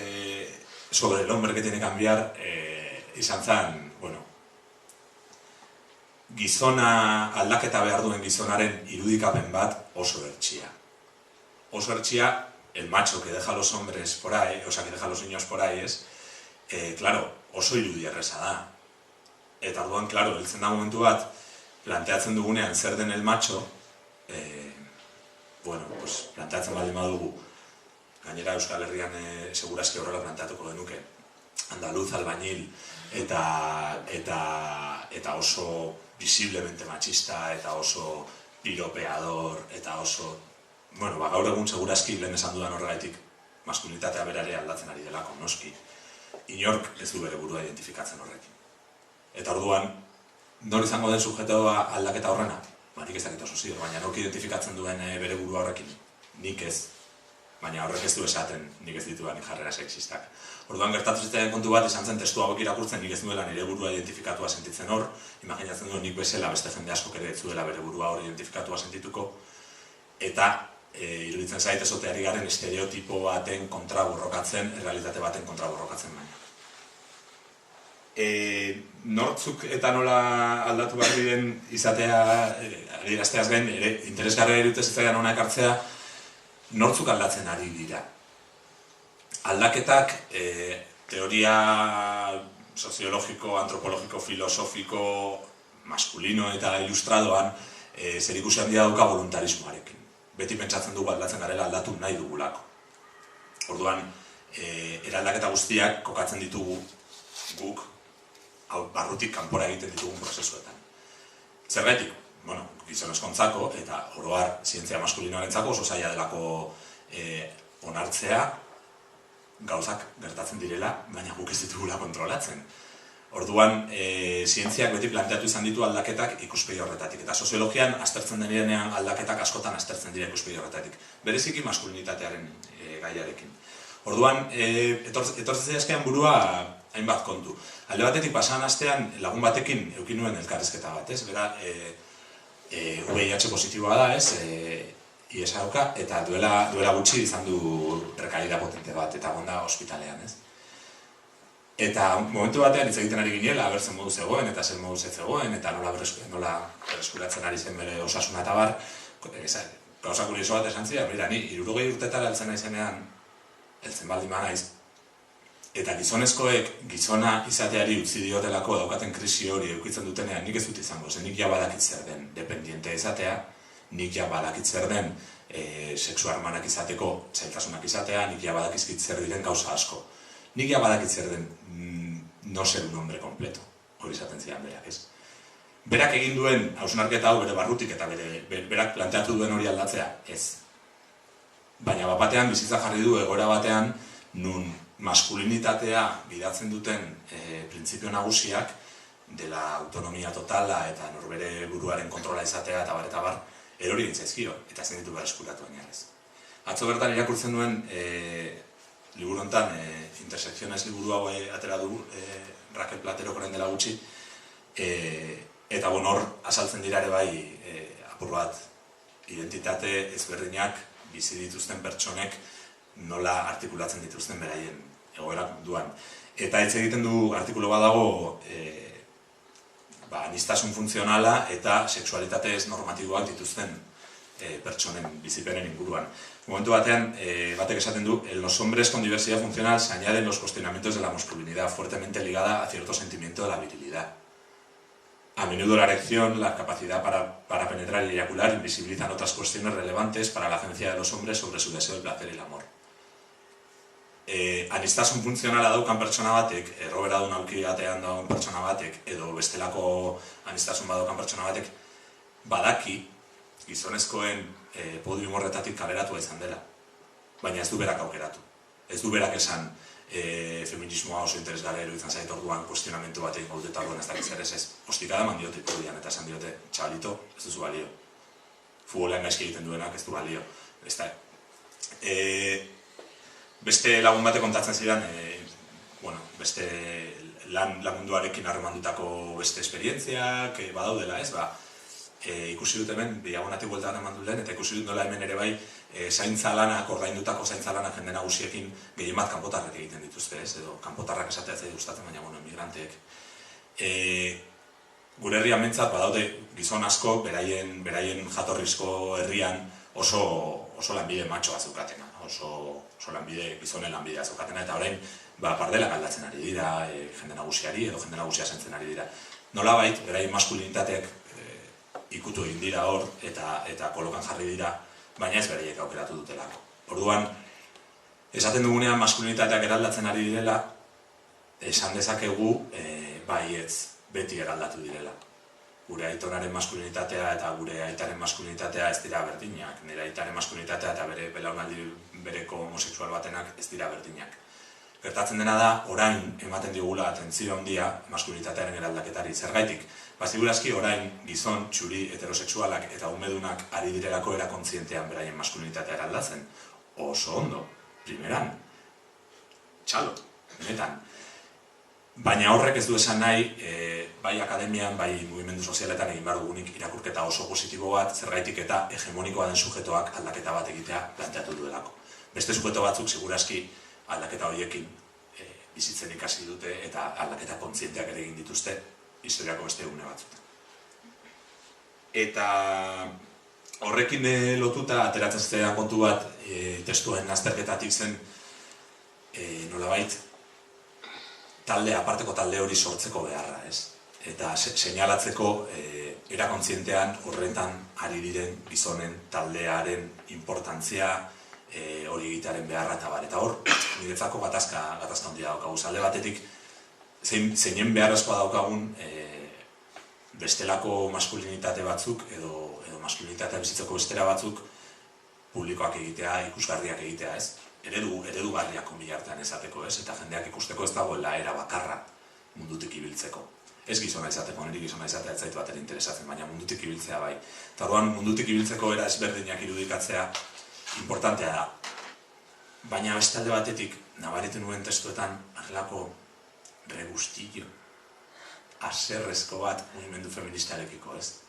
[SPEAKER 2] sobre el hombre que tiene que cambiar izan zen, gizona aldaketa behar duen gizonaren irudikapen bat oso hertsia. Oso hertsia, el macho que deja a los hombres por ahí, o sea, que deja a los niños por ahí, es, claro, oso irudi erreza da. Eta orduan, claro, heltzen da momentu bat, planteatzen dugunean zer den el macho, planteatzen baldin badugu, gainera Euskal Herrian segurazki horrela planteatuko genuke, andaluz, albañil, eta oso visiblemente machista, eta oso piropeador, eta oso, gaur egun segurazki lehen esan dudan horregaitik maskulinitatea berare aldatzen ari delako, noski. Inork ez du bere burua identifikatzen horrekin. Eta orduan, nor izango den sujetoa aldaketa horrena? Nik ez dakit oso ziur, baina nork identifikatzen duen bere burua horrekin? Nik ez. Baina horrek ez du esaten nik ez ditudanik jarrera sexistak. Orduan gertatu zitzaidan kontu bat izan zen testu hauek irakurtzen nik ez duela nire burua identifikatua sentitzen hor, imaginatzen duen nik bezala beste jende askok ere ez duela bere burua hor identifikatua sentituko, eta iruditzen zait ezoteari garen estereotipo baten kontra borrokatzen, errealitate baten kontra borrokatzen baina. Nortzuk eta nola aldatu behar diren izatea, adierazteaz gain, interesgarria iruditze zitzaidan hona ekartzea, nortzuk aldatzen ari dira. Aldaketak teoria soziologiko, antropologiko, filosofiko, maskulino eta ilustradoan zerikusi handia dauka voluntarismoarekin. Beti pentsatzen dugu aldatzen garela aldatu nahi dugulako. Orduan, eraldaketa guztiak kokatzen ditugu guk barrutik kanpora egiten ditugun prozesuetan. Zergatik, gizonezkontzako eta oro har zientzia maskulinoarentzako oso zaila delako onartzea gauzak gertatzen direla, baina guk ez ditugula kontrolatzen. Orduan, zientziak beti planteatu izan ditu aldaketak ikuspegi horretatik. Eta soziologian aztertzen denean aldaketak askotan aztertzen dira ikuspegi horretatik. Bereziki maskulinitatearen gaiarekin. Orduan, etortzen zaizkean burua hainbat kontu. Alde batetik pasan astean lagun batekin eduki nuen elkarrizketa bat, ez? Bera, VIH positiboa da, ez? IESa dauka, eta duela gutxi izan du rekaida potente bat, eta gonda ospitalean, ez? Eta momentu batean hitz egiten ari ginela, zer modu zegoen eta zer modu zegoen, eta nola berreskuratzen ari zen bere osasuna eta bar, gauza kurioso bat esan zidan, mira, ni 60 urtetara heltzen naizenean, heltzen baldin banaiz, eta gizonezkoek gizona izateari utzi diotelako daukaten krisi hori eukitzen dutenean, nik ez dut izango, nik ja badakit zer den dependiente izatea, nik ja badakit zer den sexu harremanak izateko zailtasunak izatea, nik ja badakizkit zer diren gauza asko. Nik ja badakit zer den no ser un hombre completo, hori izaten zidan berak, ez? Berak egin duen hausnarketa hau bere barrutik eta berak planteatu duen hori aldatzea, ez. Baina batean bizitza jarri du egoera batean nun maskulinitatea bidatzen duten printzipio nagusiak dela autonomia totala eta norbere buruaren kontrola izatea eta bar, erori gintzaizkio, eta zen ditu berreskuratu bainarez. Atzo bertan irakurtzen duen liburu honetan, Intersecciones liburu hau atera du Raquel Platero orain dela gutxi, eta hor azaltzen dira ere bai apur bat identitate ezberdinak bizi dituzten pertsonek nola artikulatzen dituzten beraien egoerak munduan. Eta hitz egiten du artikulu bat dago aniztasun funtzionala eta sexualitate ez normatiboak dituzten pertsonen bizipenen inguruan. Momentu batean, batek esaten du, en los hombres con diversidad funcional se añaden los cuestionamientos de la masculinidad fuertemente ligada a cierto sentimiento de la virilidad. A menudo la erección, la capacidad para penetrar y eyacular invisibilizan otras cuestiones relevantes para la agencia de los hombres sobre su deseo de placer y el amor. Aniztasun funtzionala daukan pertsona batek, errobera duen auki batean dauen pertsona batek, edo bestelako aniztasun badaukan pertsona batek, badaki gizonezkoen podium horretatik kaleratua izan dela. Baina ez du berak aukeratu. Ez du berak esan feminismoa oso interesgarrero izan zait orduan kuestionamentu bat egin eta orduan ez dakiz ere ez. Ostikada eman diote podian eta esan diote, txabalito, ez duzu balio. Futbolean gaizki egiten duenak ez du balio. Beste lagun bate kontatzen zidan, beste lan munduarekin harremandutako beste esperientziak badaudela, ez? Ikusi dut hemen, bilagonatik bueltan eman dut lehen, eta ikusi dut nola hemen ere bai zaintza lanak, ordaindutako zaintza lanak jende nagusiekin gehien bat kanpotarrak egiten dituzte, ez? Edo kanpotarrak esatea ez gustatzen, baina emigranteek. Gure herrian mentzat badaude gizon asko, beraien jatorrizko herrian oso lanbide matxoa zeukatena, oso lanbide, gizonen lanbidea zeukatena, eta orain pardelak aldatzen ari dira, jende nagusiari edo jende nagusia zentzen ari dira. Nolabait, beraien maskulinitateak ikutu egin dira hor eta kolokan jarri dira, baina ez beraiek aukeratu dutelako. Orduan, esaten dugunean maskulinitateak eraldatzen ari direla, esan dezakegu baietz beti eraldatu direla. Gure aitonaren maskulinitatea eta gure aitaren maskulinitatea ez dira berdinak. Nire aitaren maskulinitatea eta bere belaunaldi bereko homosexual batenak ez dira berdinak. Gertatzen dena da, orain ematen digula atentzio handia maskulinitatearen eraldaketari. Zergaitik, segurazki orain gizon, txuri, heterosexualak eta umedunak ari direlako erakontzientean beraien maskulinitatea eraldatzen. Oso ondo, primeran. Txalo, benetan. Baina horrek ez du esan nahi, bai akademian, bai mugimendu sozialetan egin behar dugunik irakurketa oso positibo bat, zergaitik eta hegemonikoa den sujetoak aldaketa bat egitea planteatu duelako. Beste sujeto batzuk segurazki aldaketa horiekin bizitzen ikasi dute eta aldaketa kontzienteak ere egin dituzte historiako beste egune batzutan. Eta horrekin lotuta ateratzen zitzaidan kontu bat testuen azterketatik zen nolabait aparteko talde hori sortzeko beharra, ez? Eta seinalatzeko erakontzientean horretan ari diren gizonen taldearen importantzia hori egitearen beharra eta bar. Eta hor, niretzako gatazka handia daukagu. Alde batetik, zeinen beharrezkoa daukagun bestelako maskulinitate batzuk edo maskulinitatea bizitzeko bestera batzuk publikoak egitea, ikusgarriak egitea, ez? Eredugarriak konbilartean ezateko, ez? Eta jendeak ikusteko ez dagoela era bakarra mundutik ibiltzeko. Ez gizona izateko, niri gizona izatea ez zaitu batera interesatzen, baina mundutik ibiltzea bai. Eta orduan mundutik ibiltzeko era ezberdinak irudikatzea importantea da. Baina beste alde batetik, nabaritu nuen testuetan, arrelako regustillo, aserrezko bat mugimendu feministarekiko, ez?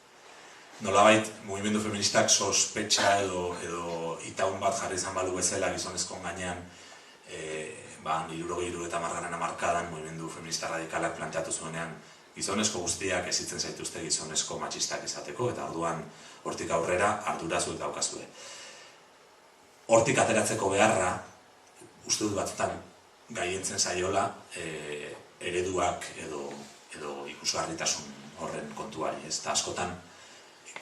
[SPEAKER 2] Nolabait, mugimendu feministak sospetxa edo itaun bat jarri izan balu bezala gizonezkon gainean hirurogeita hamarkadan mugimendu feminista radikalak planteatu zuenean gizonezko guztiak ezitzen zaituzte gizonezko matxistak izateko, eta orduan hortik aurrera ardura zuek daukazue. Hortik ateratzeko beharra, uste dut batzutan gaientzen zaiola ereduak edo ikusgarritasun horren kontuari, ez? Eta askotan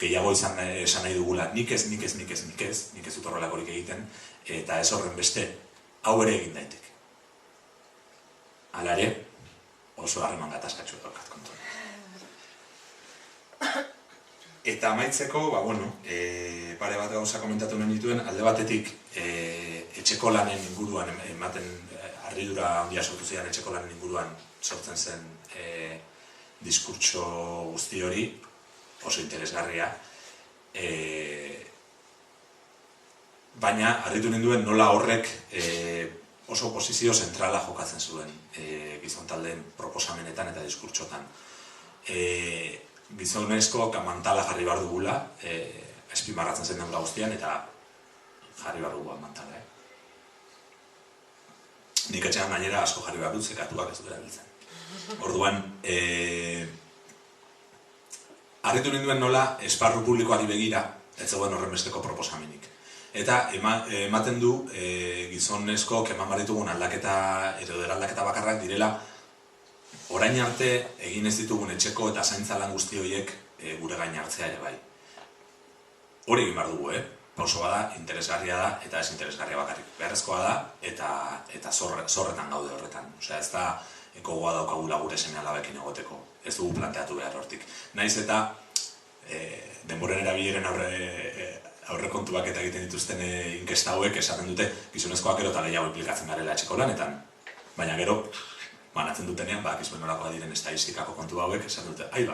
[SPEAKER 2] gehiago esan nahi dugula, nik ez dut horrelakorik egiten, eta ez horren beste, hau ere egin daitek. Hala ere, oso harreman gatazkatxu daukat kontuan. Eta amaitzeko, pare bat gauza komentatu nahi dituen, alde batetik etxeko lanen inguruan, harridura handia sortu zidan etxeko lanen inguruan sortzen zen diskurtso guzti hori, oso interesgarria, baina harritu ninduen nola horrek oso posizio zentrala jokatzen zuen gizon taldeen proposamenetan eta diskurtsotan. Gizonezko mantala jarri behar dugula, espimarratzen zen den guztian, eta jarri behar dugu mantala. Nik etxean gainera asko jarri behar dut, zekatuak ez dut erabiltzen. Orduan, harritu ninduen nola esparru publikoari begira, ez zegoen horren besteko proposamenik. Eta ematen du gizonezko eman behar ditugun aldaketa, edo aldaketa bakarrak direla, orain arte egin ez ditugun etxeko eta zaintza lan guzti horiek gure gain hartzea ere bai. Hori egin behar dugu, pauso bada, interesgarria da eta ez interesgarria bakarrik. Beharrezkoa da eta zorretan gaude horretan. Osea, ez da gogoa daukagula gure seme-alabekin egoteko. Ez dugu planteatu behar hortik. Naiz eta denboren erabileren aurrekontuak eta egiten dituzten inkesta hauek esaten dute gizonezkoak gero eta gehiago inplikatzen garela etxeko lanetan. Baina gero, banatzen dutenean, gizuen nolakoa diren estadistikako kontu hauek esaten dute,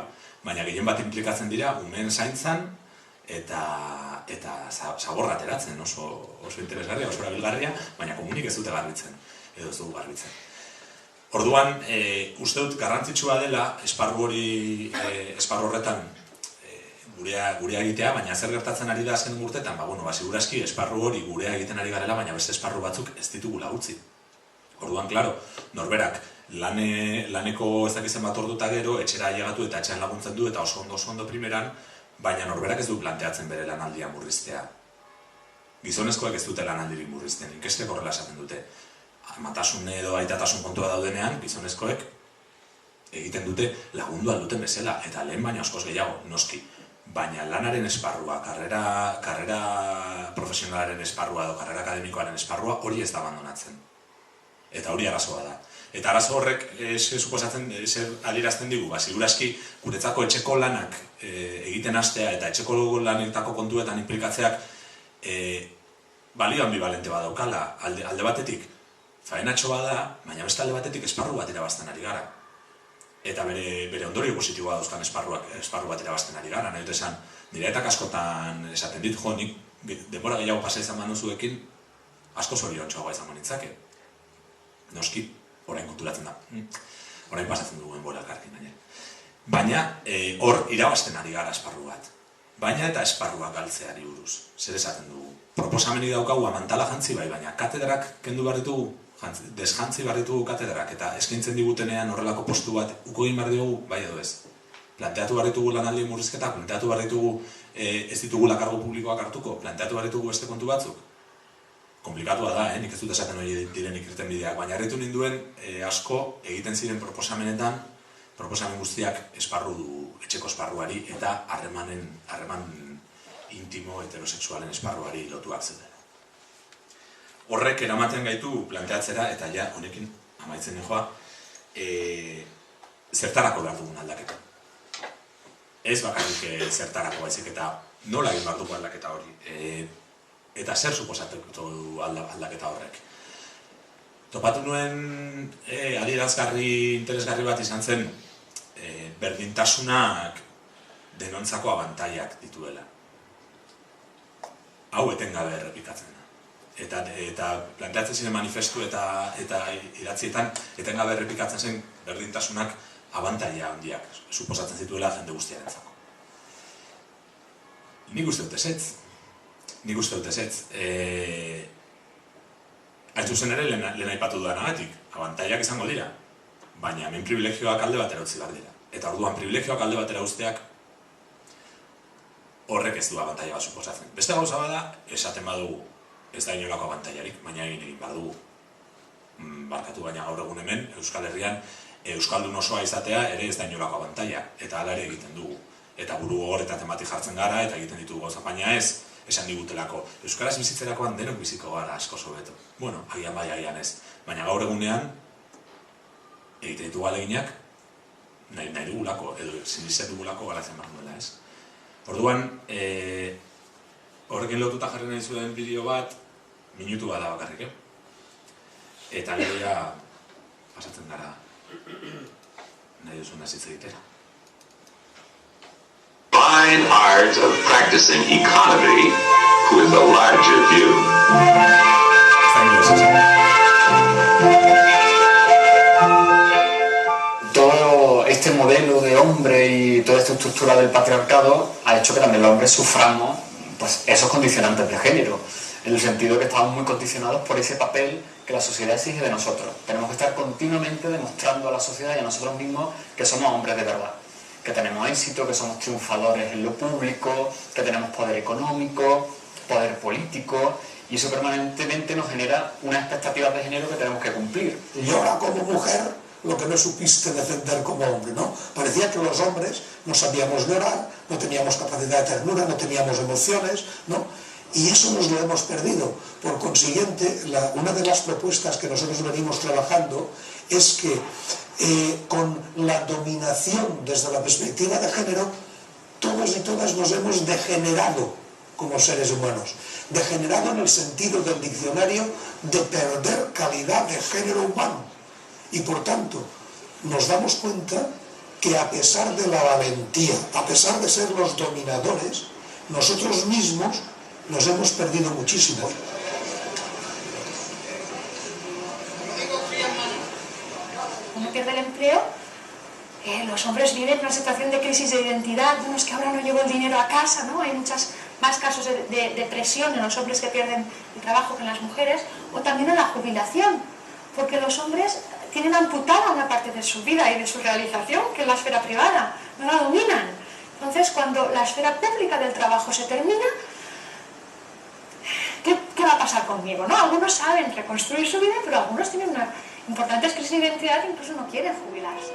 [SPEAKER 2] baina gehien bat inplikatzen dira umeen zaintzan eta zaborra ateratzen, oso interesgarria, oso erabilgarria, baina komunik ez dute garbitzen, edo ez dugu garbitzen. Orduan, uste dut garrantzitsua dela esparru horretan gurea egitea, baina zer gertatzen ari da azken urtetan, seguraski esparru hori gurea egiten ari garela, baina beste esparru batzuk ez ditugula utzi. Orduan, klaro, norberak laneko ez dakizen bat orduta gero, etxera ailegatu eta etxean laguntzen du eta oso ondo primeran, baina norberak ez du planteatzen bere lanaldia murriztea. Gizonezkoek ez dute lanaldirik murrizten, inkestek horrela esaten dute. Amatasun edo aitatasun kontua daudenean, gizonezkoek egiten dute lagundu alduten bezala, eta lehen baina askoz gehiago, noski. Baina lanaren esparrua, karrera profesionalaren esparrua edo karrera akademikoaren esparrua hori ez da abandonatzen. Eta hori arazoa da. Eta arazo horrek suposatzen adierazten digu, seguraski guretzako etxeko lanak egiten hastea eta etxeko lanetako kontuetan inplikatzeak balio ambivalente badaukala. Alde batetik faenatxo bada, baina beste alde batetik esparru bat irabazten ari gara. Eta bere ondorio positiboa dauzkan esparru bat irabazten ari gara. Nahi dut esan, nire eta askotan esaten dit, nik denbora gehiago pasa izan manuzuekin asko zoriontxoagoa izango nintzake. Noski, orain konturatzen da. Orain pasatzen dugu denbora elkarrekin gainera. Baina, hor irabazten ari gara esparru bat. Baina eta esparruak galtzeari buruz. Zer esaten dugu. Proposamenik daukagu amantala jantzi bai, baina katedrak kendu behar ditugu, desjantzi behar ditugu katedrak, eta eskaintzen digutenean horrelako postu bat uko egin behar ditugu, bai edo ez. Planteatu behar ditugu lanaldien murrizketak, planteatu behar ditugu ez ditugu kargu publikoak hartuko, planteatu behar ditugu beste kontu batzuk. Komplikatua da, nik ez dut esaten hori direnik irten bideak, baina harritu ninduen asko egiten ziren proposamenetan, proposamen guztiak etxeko esparruari eta harreman intimo heterosexualen esparruari lotuak zeuden. Horrek eramaten gaitu planteatzera, eta ja, honekin amaitzen joa, zertarako behar dugun aldaketa. Ez bakarrik zertarako baizik eta nola egin behar dugu aldaketa hori. Eta zer suposatuko du aldaketa horrek. Topatu nuen adierazgarri, interesgarri bat izan zen berdintasunak denontzako abantaiak dituela. Hau etengabe errepikatzen da. Eta planteatzen ziren manifestu eta idatzietan etengabe errepikatzen zen berdintasunak abantaia handiak suposatzen zituela jende guztiarentzako. Nik uste dut ezetz. hain zuzen ere lehen aipatu dudanagatik, abantailak izango dira, baina hemen privilegioak alde batera utzi behar dira. Eta orduan, privilegioak alde batera uzteak horrek ez du abantaila bat suposatzen. Beste gauza bada, esaten badugu, ez da inolako abantailarik, baina egin behar dugu. Barkatu baina gaur egun hemen, Euskal Herrian, Euskaldun osoa izatea ere ez da inolako abantaila, eta hala ere egiten dugu. Eta buru gogor eta tematik jartzen gara, eta egiten ditugu gauza, baina ez, esan digutelako. Euskaraz bizitzerakoan denok biziko gara asko hobeto. Bueno, agian bai, agian ez. Baina gaur egunean, egiten ditugu aleginak, nahi dugulako, edo sinizet dugulako garatzen behar duela, ez? Orduan, horrekin lotuta jarri nahi zuen bideo bat, minutu bat da bakarrik, Eta gero ja pasatzen gara nahi duzun hitz egitera.
[SPEAKER 4] Fine art of practicing economy with a larger view.
[SPEAKER 5] Todo este modelo de hombre y toda esta estructura del patriarcado ha hecho que también los hombres suframos pues, esos condicionantes de género, en el sentido que estamos muy condicionados por ese papel que la sociedad exige de nosotros. Tenemos que estar continuamente demostrando a la sociedad y a nosotros mismos que somos hombres de verdad, que tenemos éxito, que somos triunfadores en lo público, que tenemos poder económico, poder político, y eso permanentemente nos genera unas expectativas de género que tenemos que cumplir.
[SPEAKER 6] Y ahora como mujer, lo que no supiste defender como hombre, ¿no? Parecía que los hombres no sabíamos llorar, no teníamos capacidad de ternura, no teníamos emociones, ¿no? Y eso nos lo hemos perdido. Por consiguiente, una de las propuestas que nosotros venimos trabajando es que con la dominación desde la perspectiva de género, todos y todas nos hemos degenerado como seres humanos. Degenerado en el sentido del diccionario de perder calidad de género humano. Y por tanto, nos damos cuenta que a pesar de la valentía, a pesar de ser los dominadores, nosotros mismos nos hemos perdido muchísimo.
[SPEAKER 7] Uno pierde el empleo, los hombres viven una situación de crisis de identidad, bueno, es que ahora no llevo el dinero a casa, ¿no? Hay muchos más casos de depresión en los hombres que pierden el trabajo que en las mujeres, o también en la jubilación, porque los hombres tienen amputada una parte de su vida y de su realización, que es la esfera privada, no la dominan. Entonces, cuando la esfera pública del trabajo se termina, ¿qué va a pasar conmigo? ¿No? Algunos saben reconstruir su vida, pero algunos tienen una importante crisis de identidad e incluso no quieren jubilarse.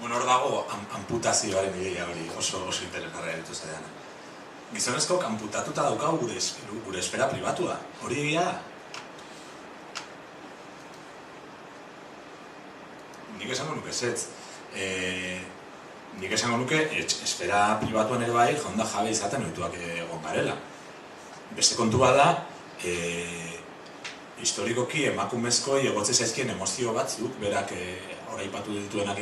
[SPEAKER 2] Bueno, hor dago amputazioaren ideia hori oso interesgarria eritu zaidan. Gizonezkoak amputatuta daukagu gure esfera pribatua. Hori egia da. Nik esango nuke ezetz. Nik esango nuke esfera pribatuan ere bai jonda jabe izaten ohituak egon garela. Beste kontua da, historikoki emakumezkoi egotze zaizkien emozio batzuk, berak oraipatu dituenak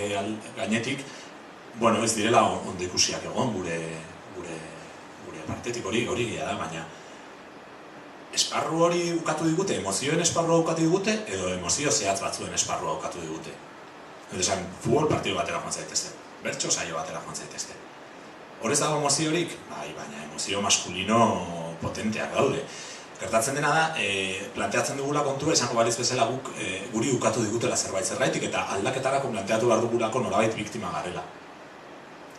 [SPEAKER 2] gainetik, bueno, ez direla ondo ikusiak egon gure partetik hori gila da, baina esparru hori ukatu digute, emozioen esparrua ukatu digute, edo emozio zehatz batzuen esparrua ukatu digute. Esan, futbol partido batera joan zaitezte, bertso saio batera joan zaitezte. Horrez dago emoziorik? Bai, baina emozio maskulino potenteak daude. Gertatzen dena da, planteatzen dugula kontua, esango baliz bezala guri ukatu digutela zerbaitzik eta aldaketarako planteatu behar dugulako nolabait biktima garela.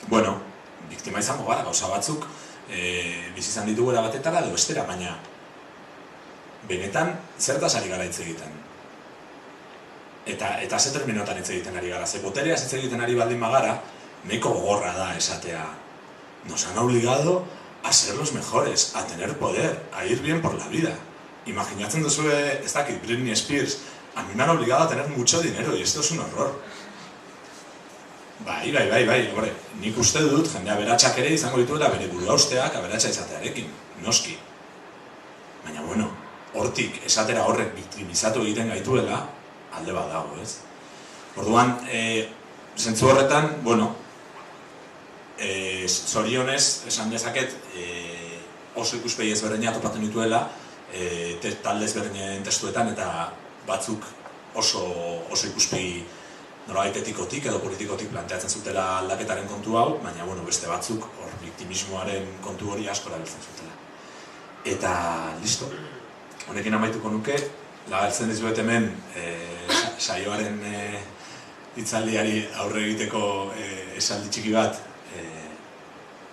[SPEAKER 2] Bueno, biktima izango gara, gauza batzuk bizizan ditugu erabatetara edo bestera, baina benetan zertaz ari gara hitz egiten. Eta ze terminotan hitz egiten ari gara, ze botereaz hitz egiten ari baldin bagara, nahiko gogorra da esatea. Nos han obligado a ser los mejores, a tener poder, a ir bien por la vida. Imaginatzen duzue, ez dakit, Britney Spears, a mí me han obligado a tener mucho dinero y esto es un horror. Bai, horre, nik uste dut, jende aberatsak ere izango dituela bere burua usteak aberatsa izatearekin, noski. Baina, bueno, hortik esatera horrek biktimizatu egiten gaituela, alde bat dago, ez? Orduan, zentzu horretan, bueno, zorionez, esan dezaket, oso ikuspegi ezberdina topatzen dituela, talde ezberdinen testuetan, eta batzuk oso ikuspegi nolabait etikotik edo politikotik planteatzen zutela aldaketaren kontu hau, baina bueno, beste batzuk hor biktimismoaren kontu hori asko erabiltzen zutela. Eta, listo, honekin amaituko nuke, lagaltzen dizuet hemen saioaren hitzaldiari aurre egiteko esaldi txiki bat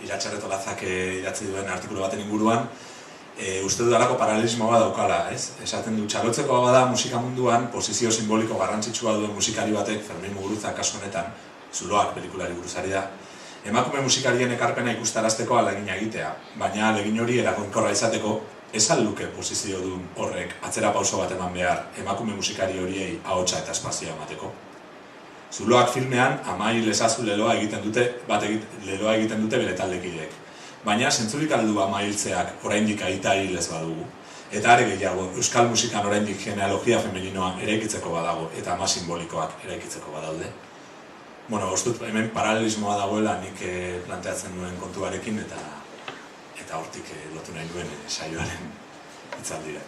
[SPEAKER 2] Iratxe Retolazak idatzi duen artikulu baten inguruan, uste dudalako paralelismoa daukala, ez? Esaten du, txalotzeko bada musika munduan posizio simboliko garrantzitsua duen musikari batek, Fermin Muguruza kasu honetan, Zuloak pelikulari buruzari da, emakume musikarien ekarpena ikustarazteko ahalegina egitea, baina ahalegin hori eraginkorra izateko ez al luke posizio duen horrek atzera pauso bat eman behar emakume musikari horiei ahotsa eta espazioa emateko. Zuloak filmean Amai Lezazu leloa egiten dute bere taldekideek. Baina zentzurik aldu Amai hiltzeak oraindik aita hilez badugu. Eta are gehiago, euskal musikan oraindik genealogia femeninoa eraikitzeko badago eta ama simbolikoak eraikitzeko badaude. Bueno, ostut hemen paralelismoa dagoela nik planteatzen nuen kontuarekin eta hortik lotu nahi nuen saioaren hitzaldira.